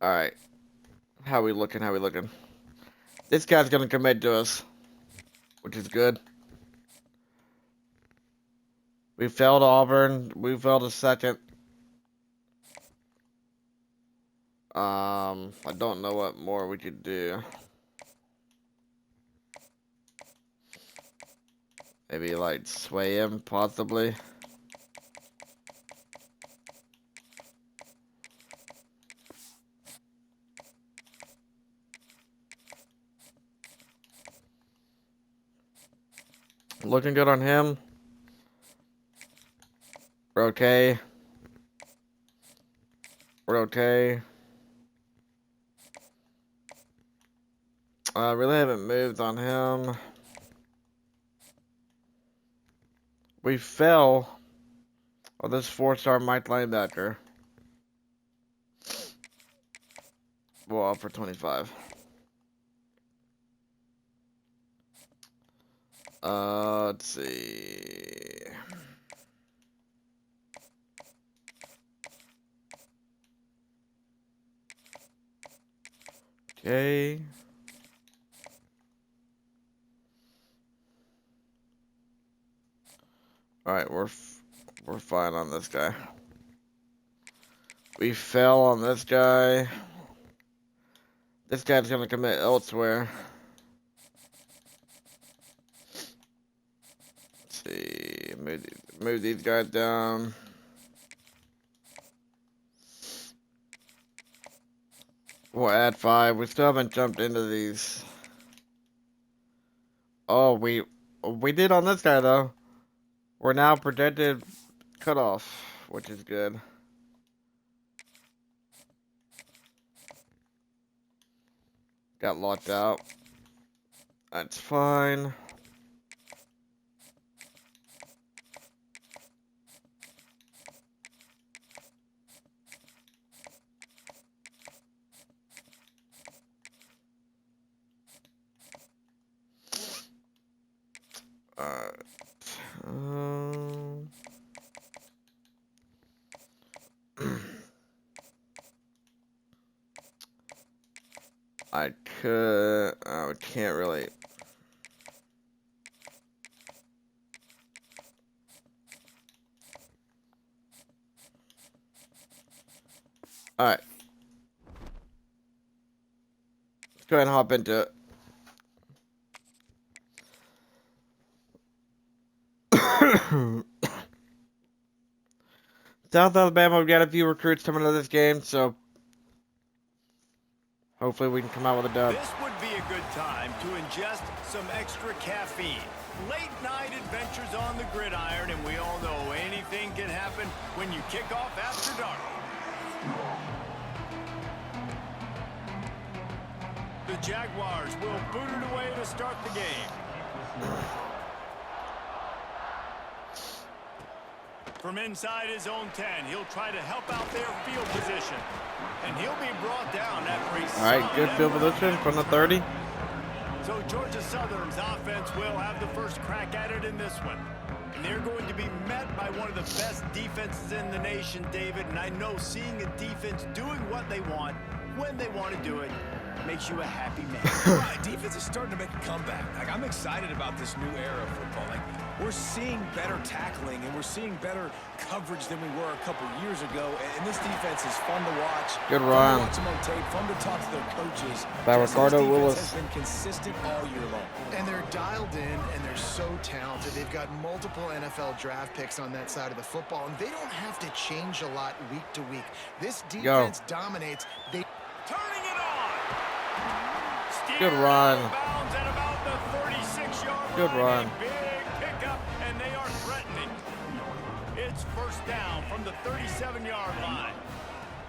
Alright. How we looking? How we looking? This guy's gonna commit to us, which is good. We fell to Auburn. We fell to second. I don't know what more we could do. Maybe like sway him, possibly. Looking good on him. We're okay. We're okay. I really haven't moved on him. We fell on this 4-star Mike linebacker. We'll offer 25. Let's see. Okay. All right, we're fine on this guy. We fell on this guy. This guy's gonna commit elsewhere. Let's see, move these guys down. We'll add 5. We still haven't jumped into these. Oh, we did on this guy though. We're now projected cutoff, which is good. Got locked out. That's fine. I could. I can't really. All right. Let's go ahead and hop into it. South Alabama, we've got a few recruits coming to this game, so hopefully we can come out with a dub. This would be a good time to ingest some extra caffeine. Late night adventures on the gridiron, and we all know anything can happen when you kick off after dark. The Jaguars will boot it away to start the game. From inside his own 10, he'll try to help out their field position. And he'll be brought down after a All right, good field position from the 30. So Georgia Southern's offense will have the first crack at it in this one. And they're going to be met by one of the best defenses in the nation, David. And I know seeing a defense doing what they want, when they want to do it, makes you a happy man. Right, defense is starting to make a comeback. Like, I'm excited about this new era of football. Like, we're seeing better tackling and we're seeing better coverage than we were a couple years ago. And this defense is fun to watch. Good run. Fun to watch them on tape. Fun to talk to their coaches. By Just Ricardo this defense Willis. has been consistent all year long. And they're dialed in, and they're so talented. They've got multiple NFL draft picks on that side of the football, and they don't have to change a lot week to week. This defense dominates. They Turning it on. Good run. Bounds at about the 36-yard Good run. A big pickup, and they are threatening. It's first down from the 37-yard line.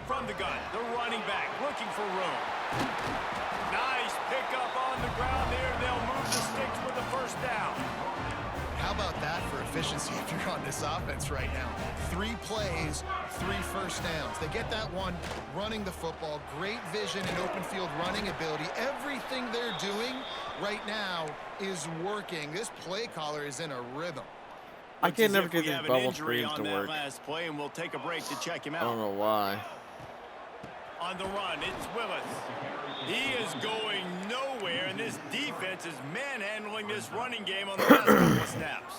From the gun, the running back looking for room. Nice pickup on the ground there. They'll move the sticks with the first down. How about that for efficiency if you're on this offense right now? 3 plays, 3 first downs. They get that one running the football. Great vision and open field running ability. Everything they're doing right now is working. This play caller is in a rhythm. I can never Looks as get if we these have an bubble injury screens on to that work. last play, and we'll take a break to check him I out. don't know why. On the run, it's Willis. He is going nowhere, and this defense is manhandling this running game on the last couple of snaps.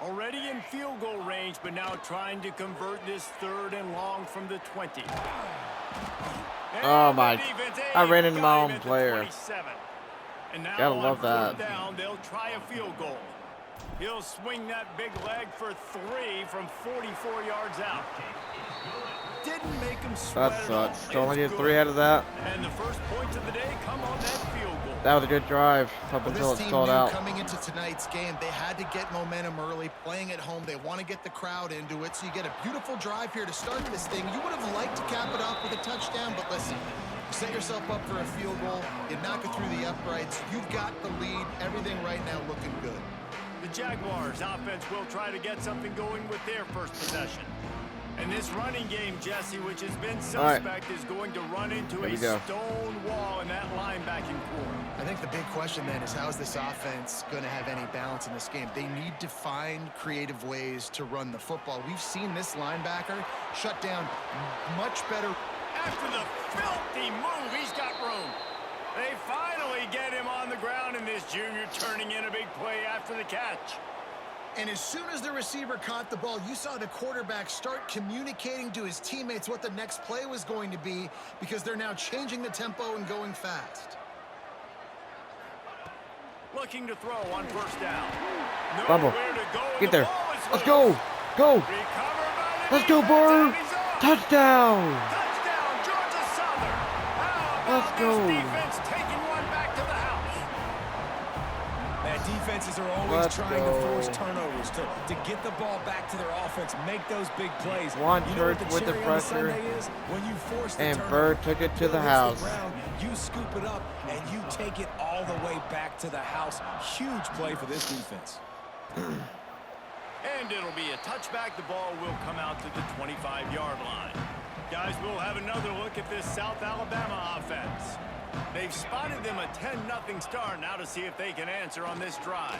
Already in field goal range, but now trying to convert this 3rd and long from the 20. And Oh the my! defense, I ran into got my him own at the player. 27. And now Gotta on love that. 4th down, they'll try a field goal. He'll swing that big leg for 3 from 44 yards out. Didn't make him sweat That at all. sucks. To only It's get good. 3 out of that. And the first points of the day come on that field goal. That was a good drive up Well, until this it's team called knew out. coming into tonight's game, they had to get momentum early, playing at home. They want to get the crowd into it, so you get a beautiful drive here to start this thing. You would have liked to cap it off with a touchdown, but listen, set yourself up for a field goal. You knock it through the uprights. You've got the lead. Everything right now looking good. The Jaguars offense will try to get something going with their first possession. And this running game, Jesse, which has been suspect, is going to run into There a we go. stone wall in that linebacking core. I think the big question then is how is this offense going to have any balance in this game? They need to find creative ways to run the football. We've seen this linebacker shut down much better. After the filthy move, he's got room. They finally get him on the ground, and this junior turning in a big play after the catch. And as soon as the receiver caught the ball, you saw the quarterback start communicating to his teammates what the next play was going to be because they're now changing the tempo and going fast. Looking to throw on first down. Bubble. Nowhere to go, and Get the there. ball is Let's loose. go. Go. Recovered by the Let's go, defense, Burr. and he's off. Touchdown. Touchdown, Georgia Southern. How Let's about go. this defense taking one back to the house? Man, defenses are always Let's trying go. to force turnovers to get the ball back to their offense, make those big plays. Juan You know what Church with the cherry on pressure. Sunday is? When you force the And turnover, Bird took it to Bill the hits house. ground, you scoop it up, and you take it all the way back to the house. Huge play for this defense. And it'll be a touchback. The ball will come out to the 25-yard line. Guys, we'll have another look at this South Alabama offense. They've spotted them a 10-0 start. Now to see if they can answer on this drive.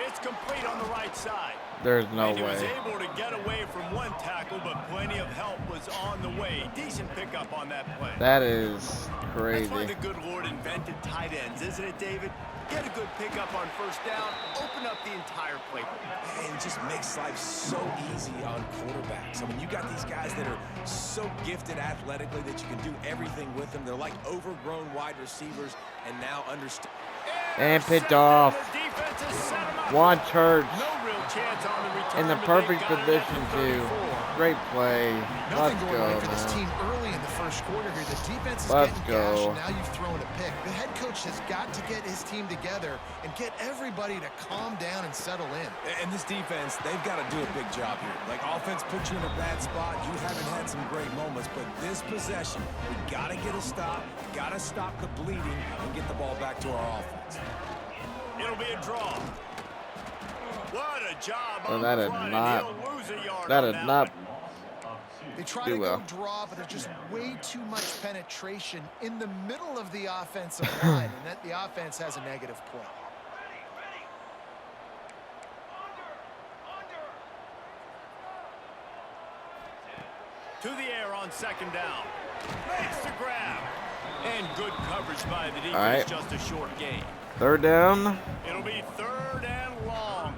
It's complete on the right side. There's no and he was way. able to get away from one tackle, but plenty of help was on the way. Decent pickup on that play. That is That's why crazy. the good Lord invented tight ends, isn't it, David? Get a good pickup on first down, open up the entire playbook. And it just makes life so easy on quarterbacks. I mean, you got these guys that are so gifted athletically that you can do everything with them. They're like overgrown wide receivers and now understand. And picked off. The defense has set him up. Juan Church No real chance on the return. in the but perfect they've got it at position the too. 34. Great play. Nothing Let's going go, right for this man. team early in the first quarter here. The defense is Let's getting go. gashed, and now you've thrown a pick. The head coach has got to get his team together and get everybody to calm down and settle in. And this defense, they've got to do a big job here. Like, offense puts you in a bad spot. You haven't had some great moments, but this possession, we got to get a stop, got to stop the bleeding, and get the ball back to our offense. It'll be a draw. What a job Oh, on that the did front, not- and he'll lose a yard That on did not. They try Do to well. go draw, but there's just way too much penetration in the middle of the offensive line, and that the offense has a negative play. To the air on second down. Makes the grab. And good coverage by the defense, right. just a short gain. Third down. It'll be third and long.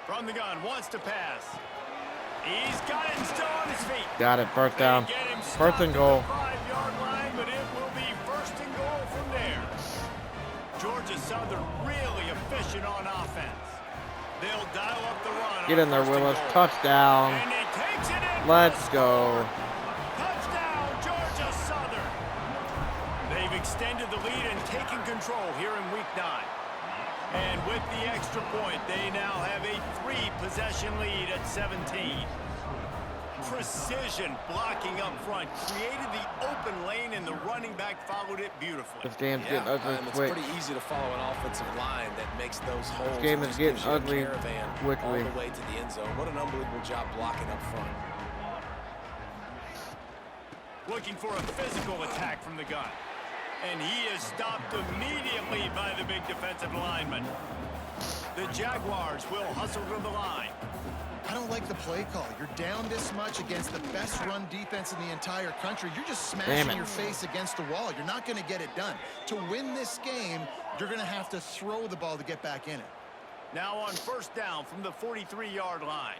From the gun, wants to pass. He's got him still on his feet. Got it. First They down. get him First stopped and at goal. the 5-yard line, but it will be first and goal from there. Georgia Southern really efficient on offense. They'll dial up the run. Get on in there, first and Willis. goal. Touchdown. And he takes it in. Let's for the go. score. Touchdown, Georgia Southern. They've extended the lead and taken control here in week 9. And with the extra point, they now have a 3-possession lead at 17. Precision blocking up front created the open lane, and the running back followed it beautifully. This game's getting ugly It's quick. pretty easy to follow an offensive line that makes those holes. game and is just getting gives you a ugly caravan quickly. all the way to the end zone. What an unbelievable job blocking up front. Looking for a physical attack from the gun. And he is stopped immediately by the big defensive lineman. The Jaguars will hustle to the line. I don't like the play call. You're down this much against the best run defense in the entire country. You're just smashing your face against the wall. You're not going to get it done. To win this game, you're going to have to throw the ball to get back in it. Now on first down from the 43-yard line.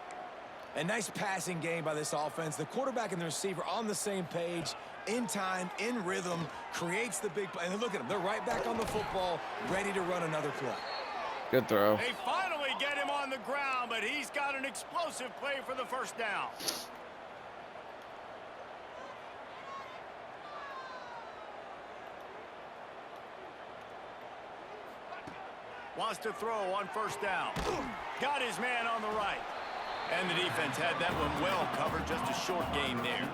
A nice passing game by this offense. The quarterback and the receiver on the same page, in time, in rhythm, creates the big play. And look at them. They're right back on the football, ready to run another play. Good throw. They finally get him on the ground, but he's got an explosive play for the first down. Wants to throw on first down. Got his man on the right. And the defense had that one well covered, just a short gain there.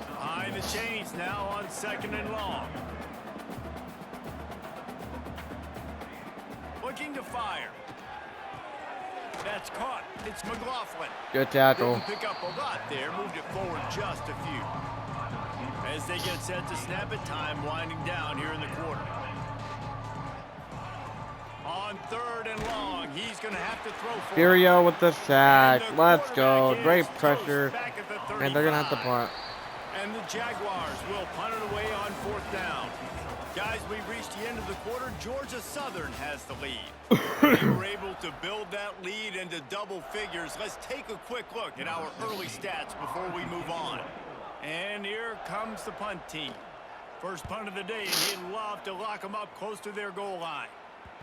Behind the chains now on second and long. Looking to fire. That's caught. It's McLaughlin. Good tackle. Didn't pick up a lot there. Moved it forward just a few. As they get set to snap it, time winding down here in the quarter. On third and long, he's going to have to throw for it. Furio with the sack. And the Let's go. quarterback Great is toast pressure. back at the And they're going to have to 35. punt. And the Jaguars will punt it away on fourth down. Guys, we've reached the end of the quarter. Georgia Southern has the lead. They were able to build that lead into double figures. Let's take a quick look at our early stats before we move on. And here comes the punt team. First punt of the day, and he'd love to lock them up close to their goal line.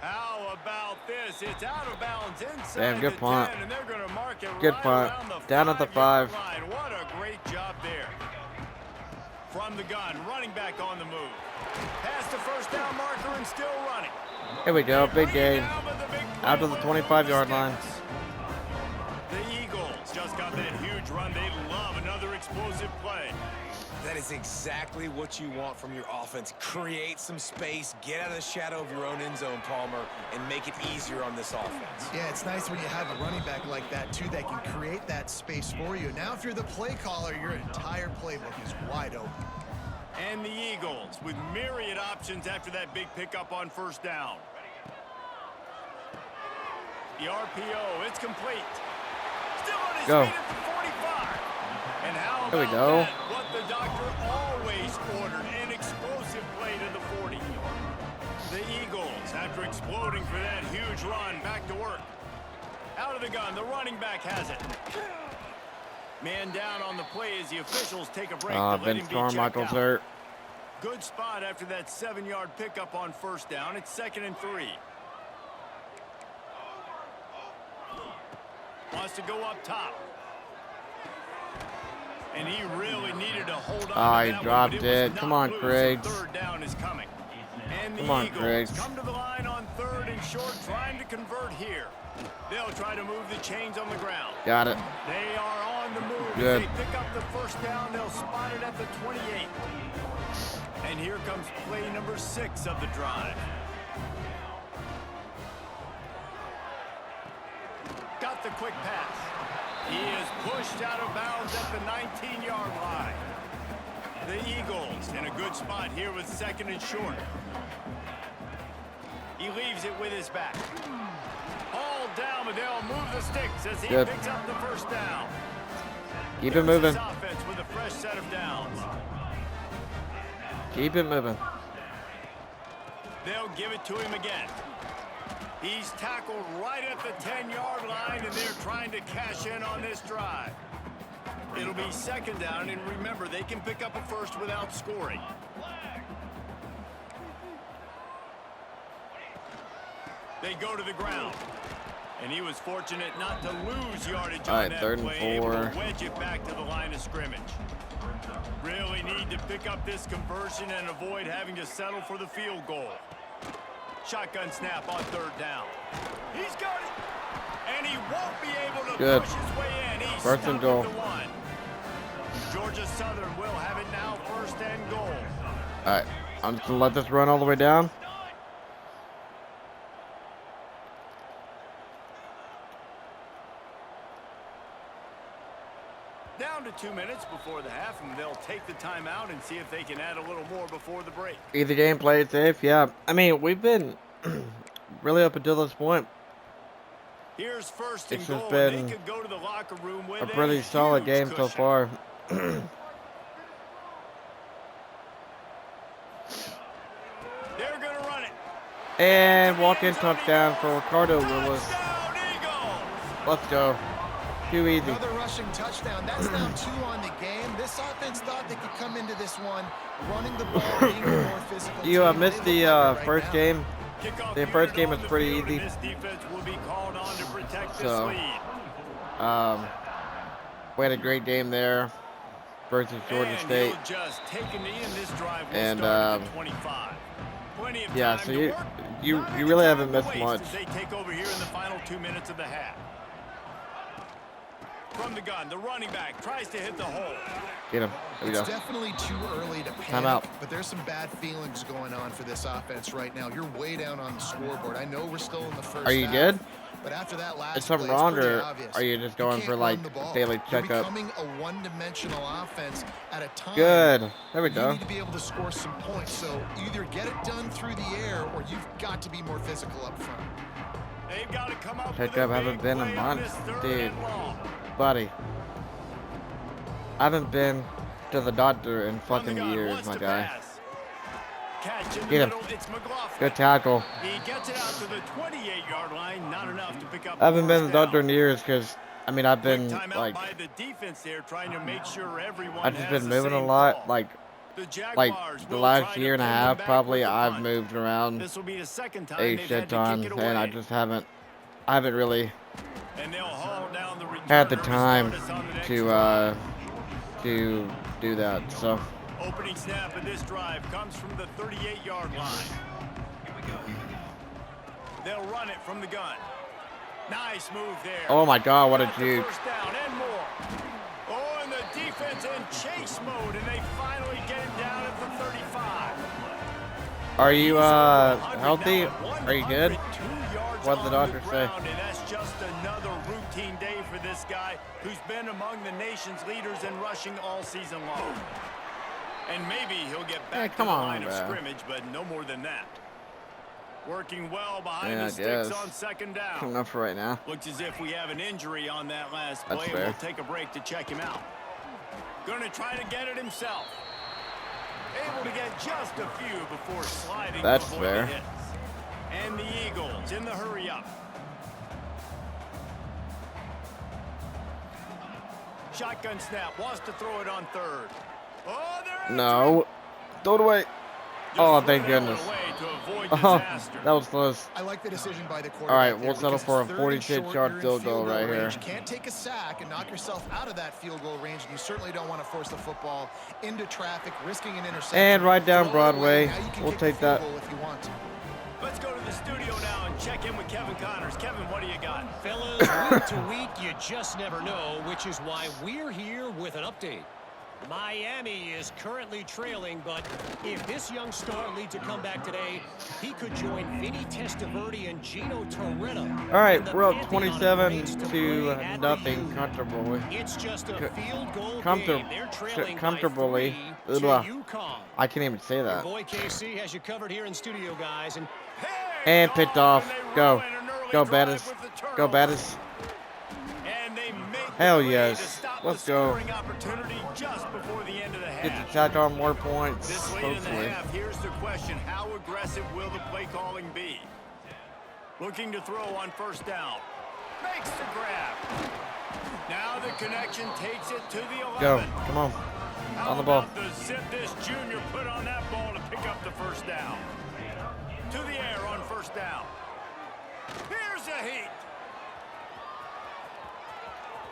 How about this? It's out of bounds inside Damn, good the punt. 10, and they're going to mark it Good right punt. around the Down at the 5-yard 5. line. What a great job there. From the gun, running back on the move. Past the first down marker and still running. Here we go. Big gain. Down with the big play Out to the with 25-yard line. The Eagles just got that huge run. They love another explosive play. That is exactly what you want from your offense. Create some space, get out of the shadow of your own end zone, Palmer, and make it easier on this offense. Yeah, it's nice when you have a running back like that, too, that can create that space for you. Now, if you're the play caller, your entire playbook is wide open. And the Eagles with myriad options after that big pickup on first down. The RPO, it's complete. Still on his Go. feet at the 45. And how There we about go. that? What the doctor always ordered, an explosive play to the 40. The Eagles, after exploding for that huge run, back to work. Out of the gun, the running back has it. Man down on the play as the officials take a break to let Vince him be checked Carmichael's out. hurt. Good spot after that 7-yard pickup on first down. It's 2nd and 3. Wants to go up top. And he really needed to hold on to that he dropped one, but it. was not Come on, loose, Craig. and 3rd down is coming. And the Come on, Eagles Craig. come to the line on 3rd and short, trying to convert here. They'll try to move the chains on the ground. Got it. They are on the move. Good. If they pick up the first down, they'll spot it at the 28. And here comes play number 6 of the drive. Got the quick pass. He is pushed out of bounds at the 19-yard line. The Eagles in a good spot here with 2nd and short. He leaves it with his back. All down, but they'll move the sticks as he Good. picks up the first down. Keep it moving. This offense with a fresh set of downs. Keep it moving. They'll give it to him again. He's tackled right at the 10-yard line, and they're trying to cash in on this drive. It'll be 2nd down, and remember, they can pick up a first without scoring. They go to the ground. And he was fortunate not to lose yardage on that 3rd and play, able 4. to wedge it back to the line of scrimmage. Really need to pick up this conversion and avoid having to settle for the field goal. Shotgun snap on 3rd down. He's got it. And he won't be able to Good. push his way in. He's 1st and stopped goal. at the 1. Georgia Southern will have it now, 1st and goal. All right. I'm just going to let this run all the way down. Down to 2 minutes before the half, and they'll take the timeout and see if they can add a little more before the break. Either game, play it safe. Yeah. I mean, we've been really up until this point. Here's 1st and It's goal. just been And they could go to the locker room with a pretty solid huge game so cushion. far. They're going to run it. And walk-in touchdown for Ricardo Willis. Touchdown, Eagles! Let's go. Too easy. Another rushing touchdown. That's now 2 on the game. This offense thought they could come into this one running the ball, being the more physical You team. missed They the look like it right first now. game. Kickoff The unit first game on was the pretty field, and easy. This defense will be called on to protect So, this lead. We had a great game there versus Georgia And State. he'll just take a knee, and this drive will And, start at the 25. Plenty of yeah, time so to you- work. you Not any really time haven't to missed waste much. As they take over here in the final 2 minutes of the half. From the gun, the running back tries to hit the hole. Get him. There we It's go. definitely too early to Time panic, out. but there's some bad feelings going on for this offense right now. You're way down on the scoreboard. I know we're still in the first Are you half, good? but after that last Is something play, it's wrong, pretty or obvious. are you just You going can't for run like the ball. daily You're checkup? becoming a one-dimensional offense at a time. Good. There we You go. need to be able to score some points, so either get it done through the air or you've got to be more physical up front. They've got to come up with Pickup a haven't big been a play on month, this 3rd dude. and long. Buddy. I haven't been to the doctor in From the fucking gun, years, wants my to guy. pass. Catch in the Get him. middle, it's McLaughlin. Good tackle. He gets it out to the 28-yard line, not enough to pick up I haven't been to first the doctor down. in years because, I mean, I've Quick been timeout like, by the defense there, trying to make sure everyone I've just has been the moving a same lot. call. Like The the Jaguars will last try to year and a bring them half, back probably with the I've punt. moved around This will be the 2nd time a they've shit had to ton, kick it and I away. just haven't really And they'll haul down the had the returner to time start us on the next to drive. to do that. So Opening snap of this drive comes from the 38-yard line. They'll run it from the gun. Nice move there. oh my god, what a Got the juke. first down and more. Oh, and the defense in chase mode, and they finally get him down at the 35. Are you He's over 100 healthy? now at Are you good? 102 yards What'd the on doctor say? ground, and that's just another routine day for this guy who's been among the nation's leaders in rushing all season long. And maybe he'll get back to come the on, line of bro. scrimmage, but no more than that. Working well behind Yeah, the I sticks guess. on 2nd down. Enough for right now. Looks as if we have an injury on that last That's play, fair. and we'll take a break to check him out. Going to try to get it himself. Able to get just a few before sliding That's to avoid fair. the hits. And the Eagles in the hurry up. Shotgun snap, wants to throw it on 3rd. Oh, they're after it. No. Throw it away. Just Oh, throw thank that one goodness. away to avoid Oh, disaster. that was close. I like the decision by the All quarterback. right, we'll there settle because for a it's third and 46-yard short, you're in field goal right here. range. You can't take a sack and knock yourself out of that field goal range, and you certainly don't want to force the football into traffic, risking an interception. And right down Throw it away. Broadway. Now you can We'll kick the take field that. goal if you want to. Let's go to the studio now and check in with Kevin Connors. Kevin, what do you got? Fellas, week to week, you just never know, which is why we're here with an update. Miami is currently trailing, but if this young star leads a comeback today, he could join Vinny Testaverde and Gino Torretta. All right, in the we're up pantheon of 27 greats to to play at the nothing U. comfortably. It's just a field goal Comfort- game. They're trailing comfortably. by 3 to Ugh. UConn. I can't even say Your that. boy KC has you covered here in studio, guys. And And picked off. Go. Go, Bettis. Go, Bettis. And they make Hell the play yes. to stop Let's the go. scoring opportunity just before the end of the Get to half. tack on more points, This late in the hopefully. half, here's the question. How aggressive will the play calling be? Looking to throw on first down. Makes the grab. Now the connection takes it to the 11. Go. Come on. How On the ball. about the zip this junior put on that ball to pick up the first down? To the air on first down. Here's a heat.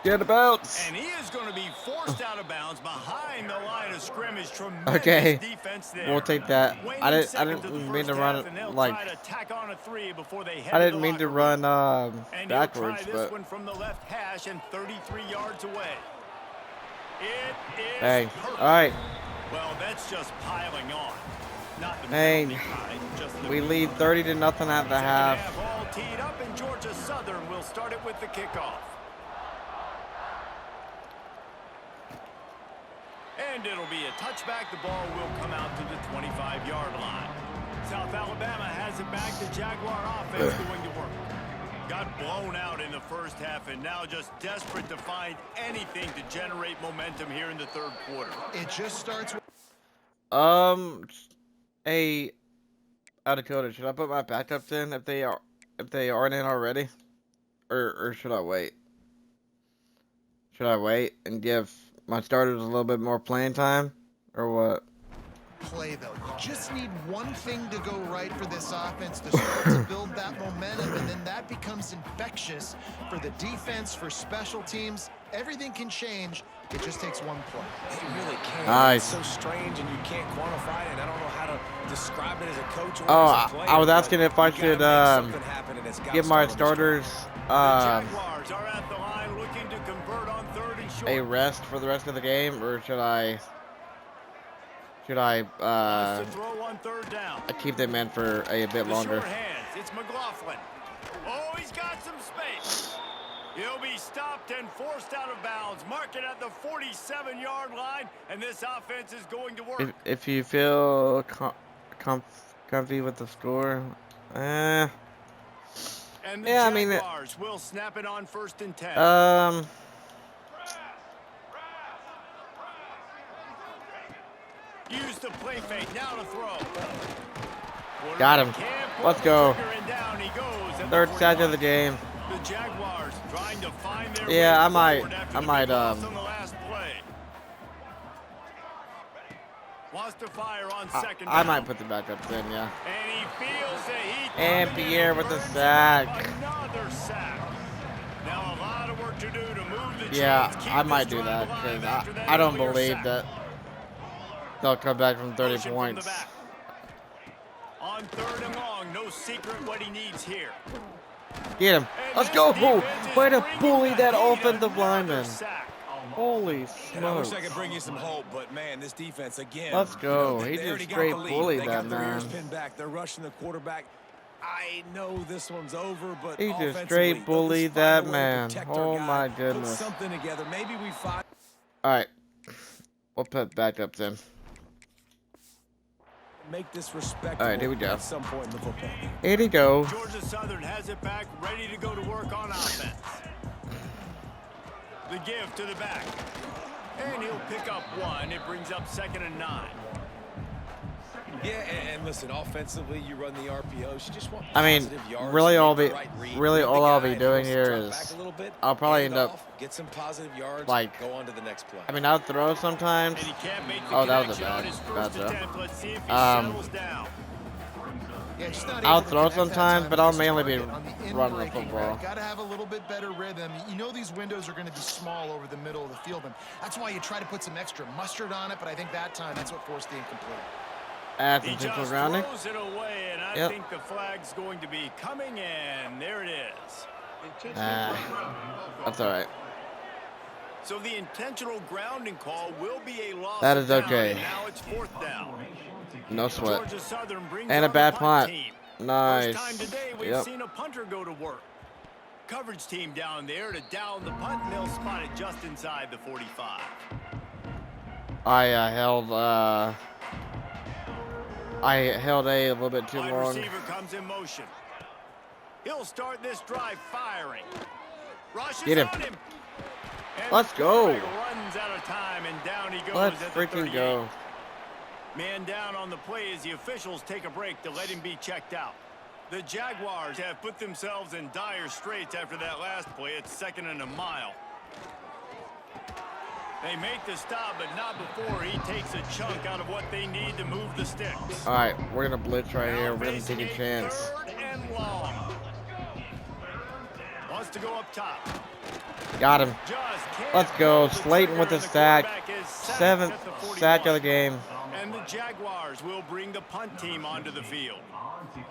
Get a bounce. And he is going to be forced out of bounds behind the line of scrimmage. Tremendous Okay. defense there. We'll take that. I Waning didn't second to the mean to first run half, and they'll it like try to tack on a three before they head I to didn't the mean to locker run room. And he'll backwards, try this but one from the left hash and 33 yards away. It is hey, perfect. all right. Well, that's just piling on. Not the Hey, penalty kind, just the We lead 30 to nothing at the second half. all teed up, and Georgia Southern will start it with the kickoff. And it'll be a touchback. The ball will come out to the 25-yard line. South Alabama has it back. The Jaguar offense going to work. Got blown out in the first half and now just desperate to find anything to generate momentum here in the third quarter. It just starts with Hey, Dakota, should I put my backups in if they aren't in already, or should I wait? Should I wait and give my starters a little bit more playing time, or what? play, though. You just need one thing to go right for this offense to start to build that momentum, and then that becomes infectious for the defense, for special teams. Everything can change. It just takes one play. It really can. Nice. It's so strange, and you can't quantify it, and I don't know how to describe it as a coach or Oh, as a player. I was but asking if I you gotta should make something happen, and it's gotta give my start on the starters The Jaguars are at the line looking to convert on third and short. a rest for the rest of the game, or should I Wants to throw on third down. keep them in for a bit The longer? short hands. It's McLaughlin. Oh, he's got some space. He'll be stopped and forced out of bounds. Mark it at the 47-yard line, and this offense is going to work. If you feel comfy with the score, And the yeah, I mean, Jaguars will snap it on first and 10. Use the play fake. Now to throw. Got him. Can't pull Let's the go. trigger, and down he goes at the Third sack 41. of the game. The Jaguars trying to find their Yeah, way I might- forward after I the might, big loss on the last play. Wants to fire on second I down. might put the backups in, yeah. And he feels the heat. And coming in Pierre with the burns sack. Another sack. Now a lot of work to do to move the Yeah, chains, keep I this might do drive that alive because after that I don't earlier believe sack. that they'll come back from 30 Motion from the points. back. On third and long, no secret what he needs here. Get him. And Let's this go. defense is Way to bringing bully the that heat. offensive Another lineman. sack. Holy And I wish smokes. I could bring you some hope, but man, this defense again. Let's go. They He just already got straight the lead. bullied They that got their ears man. pinned back. They're rushing the quarterback. I know this one's over, but He just offensively, straight let's bullied find a that way to man. protect our Oh guy, my put goodness. something together. Maybe we find. All right. We'll put backups in. Make this respectable All right, here we go. at some point in the football game. Here we go. Georgia Southern has it back, ready to go to work on offense. The give to the back. And he'll pick up one. It brings up 2nd and 9. Yeah, and listen, offensively, you run the RPOs. You just want I mean, positive yards, really all make be the right read, really read the all I'll guy, be and doing force here the drop is back a little bit, I'll probably hand end up off, get some positive yards, like, go on to the next play. I mean, I'll throw sometimes. And he can't make the Oh, that was a connection on bad his bad first throw. attempt. Let's see if he settles down. Yeah, just not I'll able to throw connect that sometimes, time but with I'll his mainly be target on the running the in-breaking football. route. Got to have a little bit better rhythm. You know these windows are going to be small over the middle of the field, and that's why you try to put some extra mustard on it, but I think that time that's what forced the incomplete. That's He intentional just grounding. throws it away, and I think the flag's going to be coming in. There it is. That's all right. So the intentional grounding call will be a loss. That of is down, okay. and now it's 4th down. No sweat. Georgia Southern brings And a on the bad punt punt. team. Nice. First time today we've seen a punter go to work. Coverage team down there to down the punt, and they'll spot it just inside the 45. I held A little bit too Wide long. receiver comes in motion. He'll start this drive firing. Rushes Get him. on him. And Let's the go. quarterback runs out of time, and down he goes Let's at the freaking 38. go. Man down on the play as the officials take a break to let him be checked out. The Jaguars have put themselves in dire straits after that last play. It's 2nd and a mile. They make the stop, but not before he takes a chunk out of what they need to move the sticks. All right, we're gonna blitz right Now here. We're gonna facing take a chance. 3rd and long. Wants to go up top. Got him. Just can't Let's go. pull the Slaton trigger, with the and the sack. quarterback is sacked 7th at the 41. sack of the game. And the Jaguars will bring the punt team onto the field.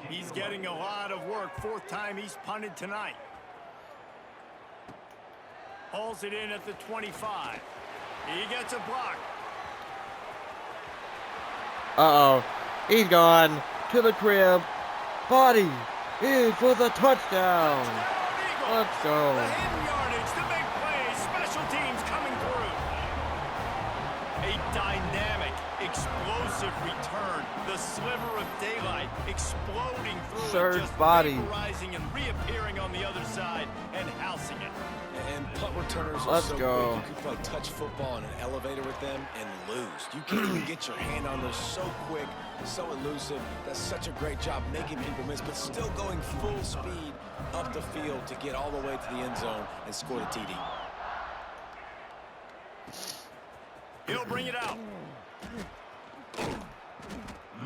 He's getting a lot of work. 4th time he's punted tonight. Hauls it in at the 25. He gets a block. Uh-oh. He's gone to the crib. Body is for the touchdown. Let's go. The hidden yardage, the big play, special teams coming through. A dynamic, explosive return. The sliver of daylight exploding through Surge it, just body. vaporizing and reappearing on the other side and housing it. And punt returners are Let's so go. quick. You can play touch football in an elevator with them and lose. You can't even get your hand on those. So quick, so elusive. Does such a great job making people miss, but still going full speed up the field to get all the way to the end zone and score the TD. He'll bring it out.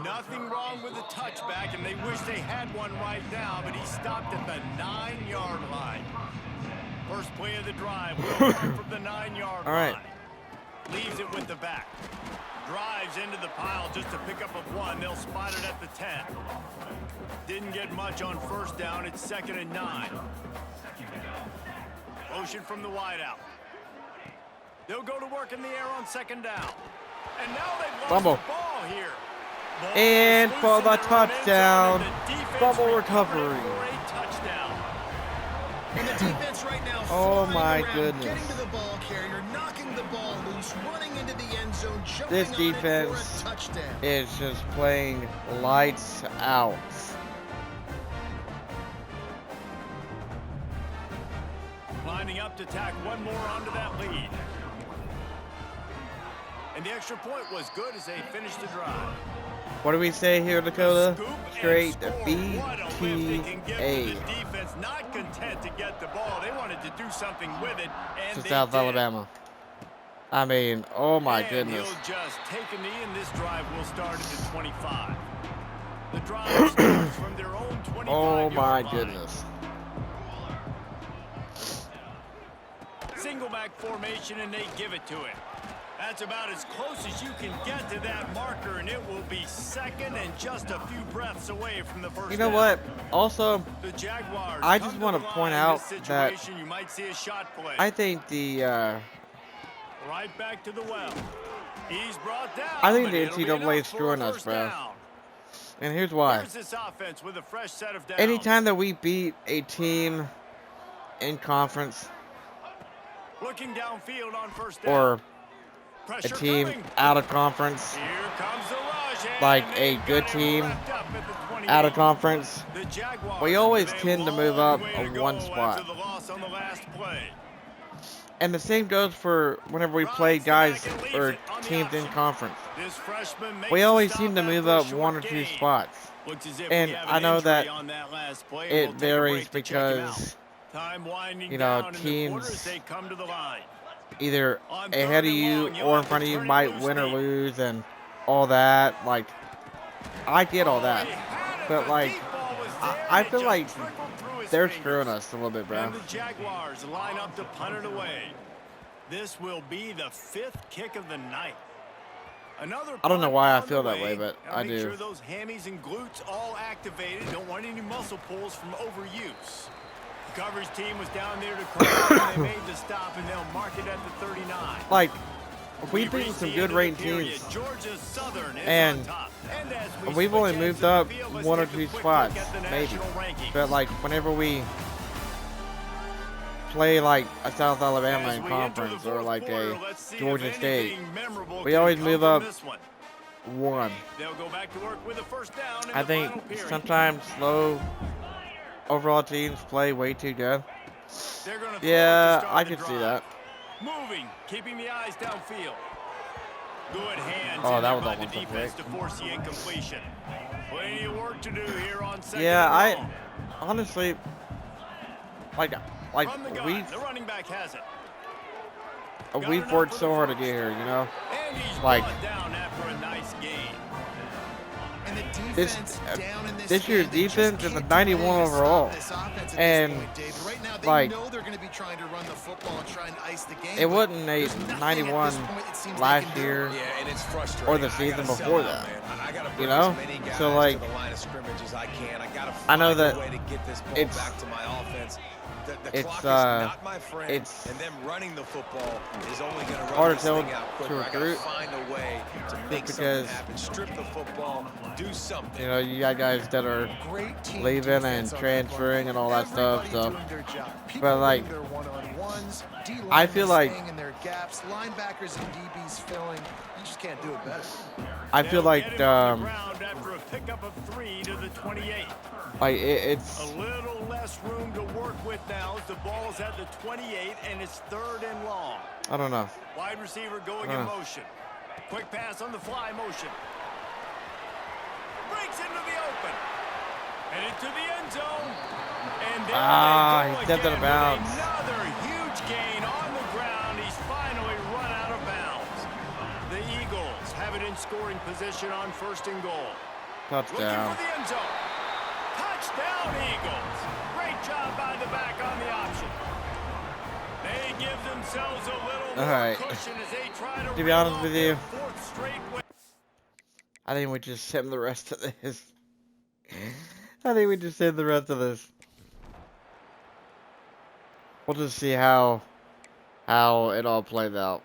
Nothing wrong with the touchback, and they wish they had one right now, but he stopped at the 9-yard line. First play of the drive will come from the 9-yard All right. line. Leaves it with the back. Drives into the pile just to pick up a 1. They'll spot it at the 10. Didn't get much on 1st down. It's 2nd and 9. Motion from the wideout. They'll go to work in the air on 2nd down. And now they've lost Fumble. the ball here. Ball And is for loose the in their own end zone, touchdown. and the defense Fumble recovered recovery. for a touchdown. And the defense right now Oh flying my around, goodness. getting to the ball carrier, knocking the ball loose, running into the end zone, jumping This on it for defense a touchdown. is just playing lights out. Lining up to tack one more onto that lead. And the extra point was good as they finished the drive. What do we say here, Dakota? Scoop and Straight score. What a lift they can get BTA from the defense, not content to get the ball. They wanted to do something with it, and to they South did. Alabama. I mean, oh my And goodness. he'll just take a knee, and this drive will start at the 25. The drive starts from their own 25-yard Oh my line. goodness. Single back formation, and they give it to him. That's about as close as you can get to that marker, and it will be 2nd and just a few breaths away from the first You know down. what? Also, The Jaguars I come just to want the to line point in out this that situation. You might see a shot play. I think the Right back to the well. He's brought down. I think but the it'll be NCAA enough is for a screwing us, first bro. down. and here's why. Here's this offense with a fresh set of downs. Anytime that we beat a team in conference Looking downfield on first down. or a Pressure team coming. out of conference, Here comes the rush, and like a they've good got him team wrapped up at the 28. out of conference, The Jaguars we always with a tend to move long up way a to go one spot. after the loss on the last play. And the same goes for whenever we play Rides the back guys and leaves or it on the teams in option. conference. This freshman makes We the always stop seem to move after a up short one or two gain. spots. Looks as if we And have I an know injury that on that last play, and it we'll take a varies break to check him out. because, Time winding you know, down in the quarter as teams they come to the line. either On ahead third of and you long, you'll or in have to front of you turn it might loose win or deep. lose and all that. Like, I get all that. He had it. But, The like, deep ball was there, I and it feel just like trickled through his they're fingers. screwing us a little bit, bro. And the Jaguars line up to punt it away. This will be the 5th kick of the night. Another I don't know punt why I on feel the that way, but Now I make do. sure those hammies and glutes all activated. Don't want any muscle pulls from overuse. The coverage team was down there to corral, and they made the stop, and they'll mark it at the 39. Like, we've We beaten reached some the good end of the ranked period. teams. Georgia Southern is And on top. And as we've only switch moved ends of up the field, let's one or take a two quick spots, look at the maybe. national rankings. But, like, whenever we play, like, a South Alabama As in we enter the conference or, fourth like, quarter, a let's see if Georgia State, anything memorable we can always come move from up this one. one. They'll go back to work with a first down in I the think final period. sometimes slow overall teams play way too good. They're gonna throw Yeah, to start I the could see drive. that. Moving, keeping the eyes downfield. Good hands Oh, in that there was by the almost a defense pick. to force the incompletion. Plenty of work to do here on second Yeah, and long. honestly, like From the gun, the running back has it. we've worked so hard to get here, you know. And he's Like, brought down after a nice gain. And the This defense down in this year's game, they just defense is a can't do anything 91 to stop overall, this offense at and this point, Dave. Right now, they like know they're going to be trying to run the football and try and ice the game. it but wasn't a there's nothing at 91 this point it seems they last can do. year Yeah, and it's frustrating. or the I season gotta sell before out, that. man. I gotta You bring know? as many guys So, like, to the line of scrimmage as I can. I gotta I know find that a way to get this ball it's- back to my offense. The it's, clock is not my friend, it's and them running the football is only going to run hard this to thing out to quicker. I got to recruit find a way to make because, something happen. Strip the football, do something. you know, you got guys that are Great team leaving and defense on that transferring play. and all that stuff. Everybody So, doing their job. People but like, winning their one-on-ones, D-line I feel like staying in their gaps, linebackers and DBs filling. You just can't do it better. I feel They'll like get him on the ground after a pickup of 3 to the 28. it's A little less room to work with now as the ball's at the 28 and it's 3rd and long. I don't know. Wide receiver going in motion. Quick pass on the fly motion. Breaks into the open. Headed to the end zone. And there they go he stepped out of again with bounds. another huge gain on the ground. He's finally run out of bounds. The Eagles have it in scoring position on 1st and goal. Looking Touchdown. for the end zone. Touchdown, Eagles. Great job by the back on the option. They give themselves a little more Alright. cushion as they try to To be reel honest off with their you, 4th straight win. I think we just send the rest of this. I think we just send the rest of this. We'll just see how it all plays out.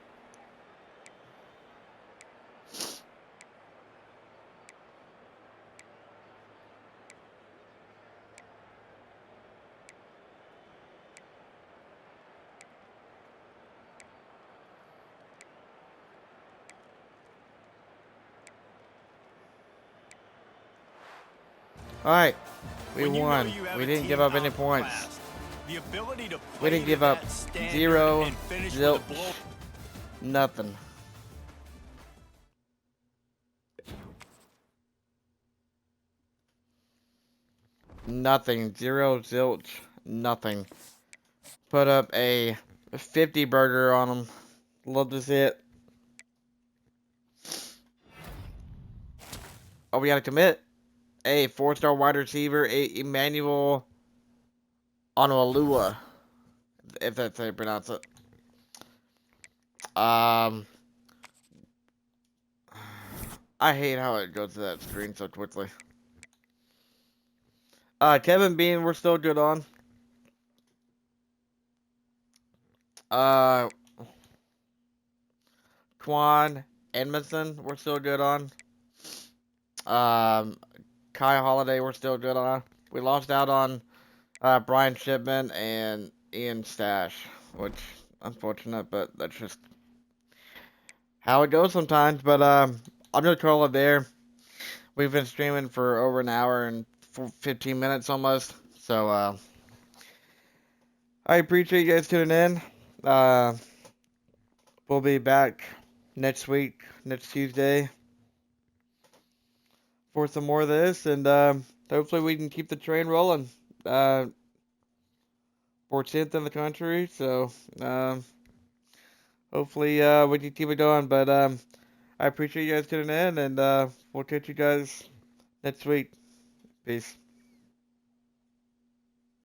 Alright, we When you know won. you have We a didn't team give up out any points. class, the ability to We play didn't to give up that standard 0, and finish with zilch, a blow. nothing. Nothing. 0, zilch, nothing. Put up a 50 burger on them. Love to see it. Oh, we got to commit. A 4-star wide receiver, Emmanuel Onwalua, if that's how you pronounce it. I hate how it goes to that screen so quickly. Kevin Bean, we're still good on. Quan Edmondson, we're still good on. Kai Holiday, we're still good on. We lost out on Brian Shipman and Ian Stash, which unfortunate, but that's just how it goes sometimes. But I'm gonna call it there. We've been streaming for over an hour and 15 minutes almost, so I appreciate you guys tuning in. Uh, we'll be back next week, next Tuesday, for some more of this, and hopefully we can keep the train rolling. Uh, we're 10th in the country, so hopefully we can keep it going. But I appreciate you guys tuning in, and we'll catch you guys next week. Peace.